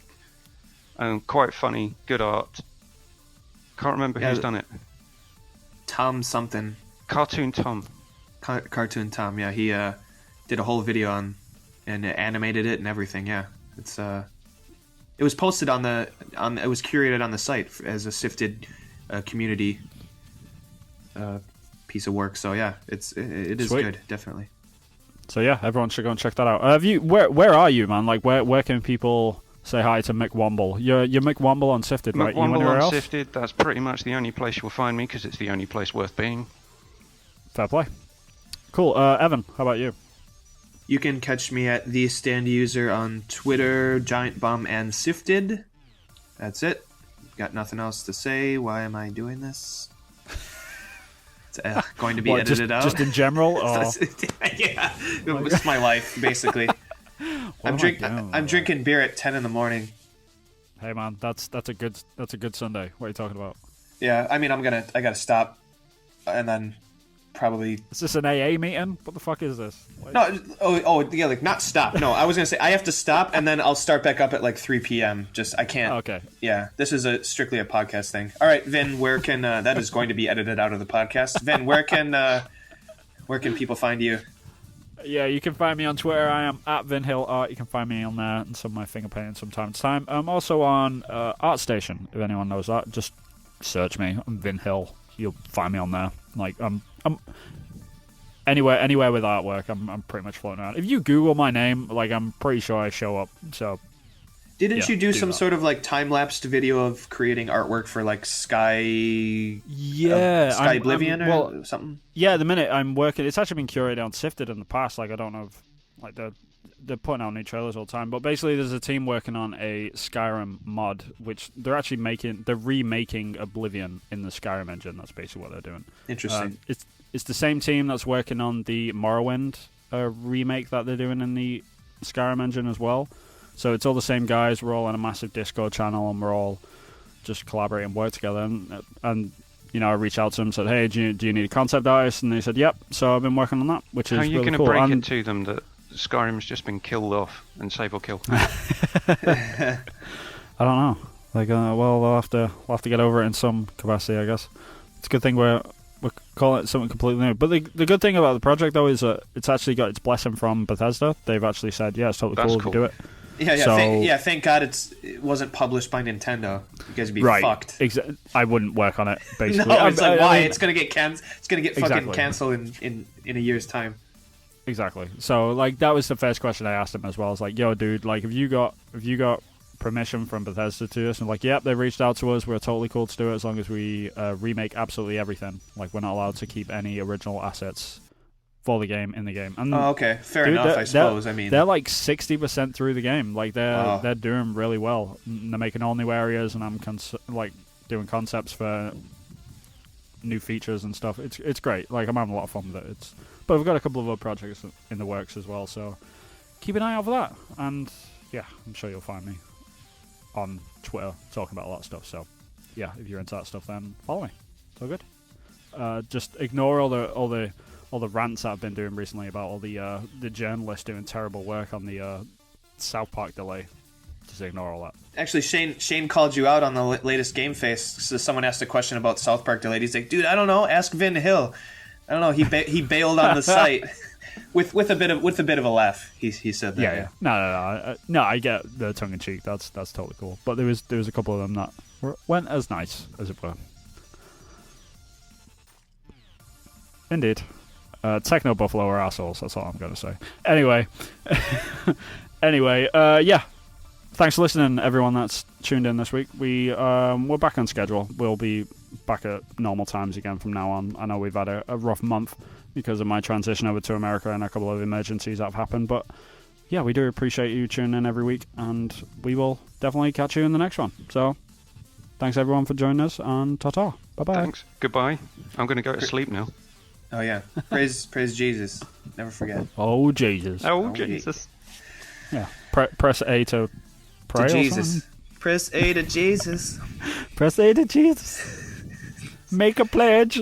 Quite funny. Good art. Can't remember who's done it. Tom something. Cartoon Tom. Cartoon Tom. Yeah, he did a whole video on and animated it and everything. Yeah, it's it was posted it was curated on the site as a Sifted community piece of work. So yeah, it is Sweet. good, definitely. So yeah, everyone should go and check that out. Where are you, man? Like, where can people say hi to McWomble. You're McWomble on Sifted, right? You McWomble anywhere on else? Sifted, that's pretty much the only place you'll find me, because it's the only place worth being. Fair play. Cool. Evan, how about you? You can catch me at the Stand User on Twitter, Giant Bomb, and Sifted. That's it. Got nothing else to say. Why am I doing this? It's going to be edited out. Just in general? Or... Yeah, it's my life, basically. I'm drinking beer at 10 in the morning. Hey man, that's a good Sunday. What are you talking about? Yeah, I mean, I gotta stop, and then probably. Is this an AA meeting? What the fuck is this? No, yeah, like not stop. No, I was gonna say I have to stop, and then I'll start back up at like 3 p.m. Just I can't. Okay. Yeah, this is strictly a podcast thing. All right, Vin, where can that is going to be edited out of the podcast? Vin, where can people find you? Yeah, you can find me on Twitter. I am at VinHillArt. You can find me on there and some of my finger painting from time to time. I'm also on ArtStation, if anyone knows that. Just search me. I'm Vin Hill. You'll find me on there. Like I'm anywhere with artwork. I'm pretty much floating around. If you Google my name, like I'm pretty sure I show up. So didn't you do some sort of like time-lapsed video of creating artwork for like Sky Oblivion or something? Yeah, at the minute I'm working. It's actually been curated on Sifted in the past. Like I don't know if like they're putting out new trailers all the time. But basically, there's a team working on a Skyrim mod, which they're actually remaking Oblivion in the Skyrim engine. That's basically what they're doing. Interesting. It's the same team that's working on the Morrowind remake that they're doing in the Skyrim engine as well. So it's all the same guys. We're all on a massive Discord channel, and we're all just collaborating, work together. And you know, I reached out to them, said, "Hey, do you need a concept artist?" And they said, "Yep." So I've been working on that, which is really cool. How are you going to break it to them that Skyrim's just been killed off and save or kill? I don't know. Like, well, we'll have to get over it in some capacity, I guess. It's a good thing we're calling it something completely new. But the good thing about the project, though, is that it's actually got its blessing from Bethesda. They've actually said, "Yeah, it's totally cool if you do it." Yeah. Thank God it wasn't published by Nintendo. You guys would be fucked. I wouldn't work on it. Basically, no, it's like why? It's gonna get fucking canceled in a year's time. Exactly. So like that was the first question I asked him as well. I was like, "Yo, dude, like, have you got permission from Bethesda to do this?" And like, "Yep, they reached out to us. We're totally cool to do it as long as we remake absolutely everything. Like, we're not allowed to keep any original assets for the game in the game." And okay, fair enough. I suppose. I mean, they're like 60% through the game. Like they're doing really well. And they're making all new areas, and I'm doing concepts for new features and stuff. It's great. Like I'm having a lot of fun with it. But we've got a couple of other projects in the works as well. So keep an eye out for that. And yeah, I'm sure you'll find me on Twitter talking about a lot of stuff. So yeah, if you're into that stuff, then follow me. It's all good. Just ignore all the rants that I've been doing recently about all the journalists doing terrible work on the South Park delay. Just ignore all that. Actually, Shane called you out on the latest Game Face. So someone asked a question about South Park delay. He's like, "Dude, I don't know. Ask Vin Hill." I don't know. He bailed on the site with a bit of a laugh. He said that. Yeah. No. I get the tongue in cheek. That's totally cool. But there was a couple of them that went as nice as it were. Indeed. Techno Buffalo are assholes. That's all I'm going to say. Anyway, yeah. Thanks for listening, everyone that's tuned in this week. We're back on schedule. We'll be back at normal times again from now on. I know we've had a rough month because of my transition over to America and a couple of emergencies that have happened. But yeah, we do appreciate you tuning in every week, and we will definitely catch you in the next one. So thanks everyone for joining us, and ta-ta. Bye-bye. Thanks. Goodbye. I'm going to go to sleep now. Oh yeah. Praise Jesus. Never forget. Oh Jesus. Oh Jesus. Yeah. Press A to pray. To Jesus. Press A to Jesus. Press A to Jesus. Make a pledge.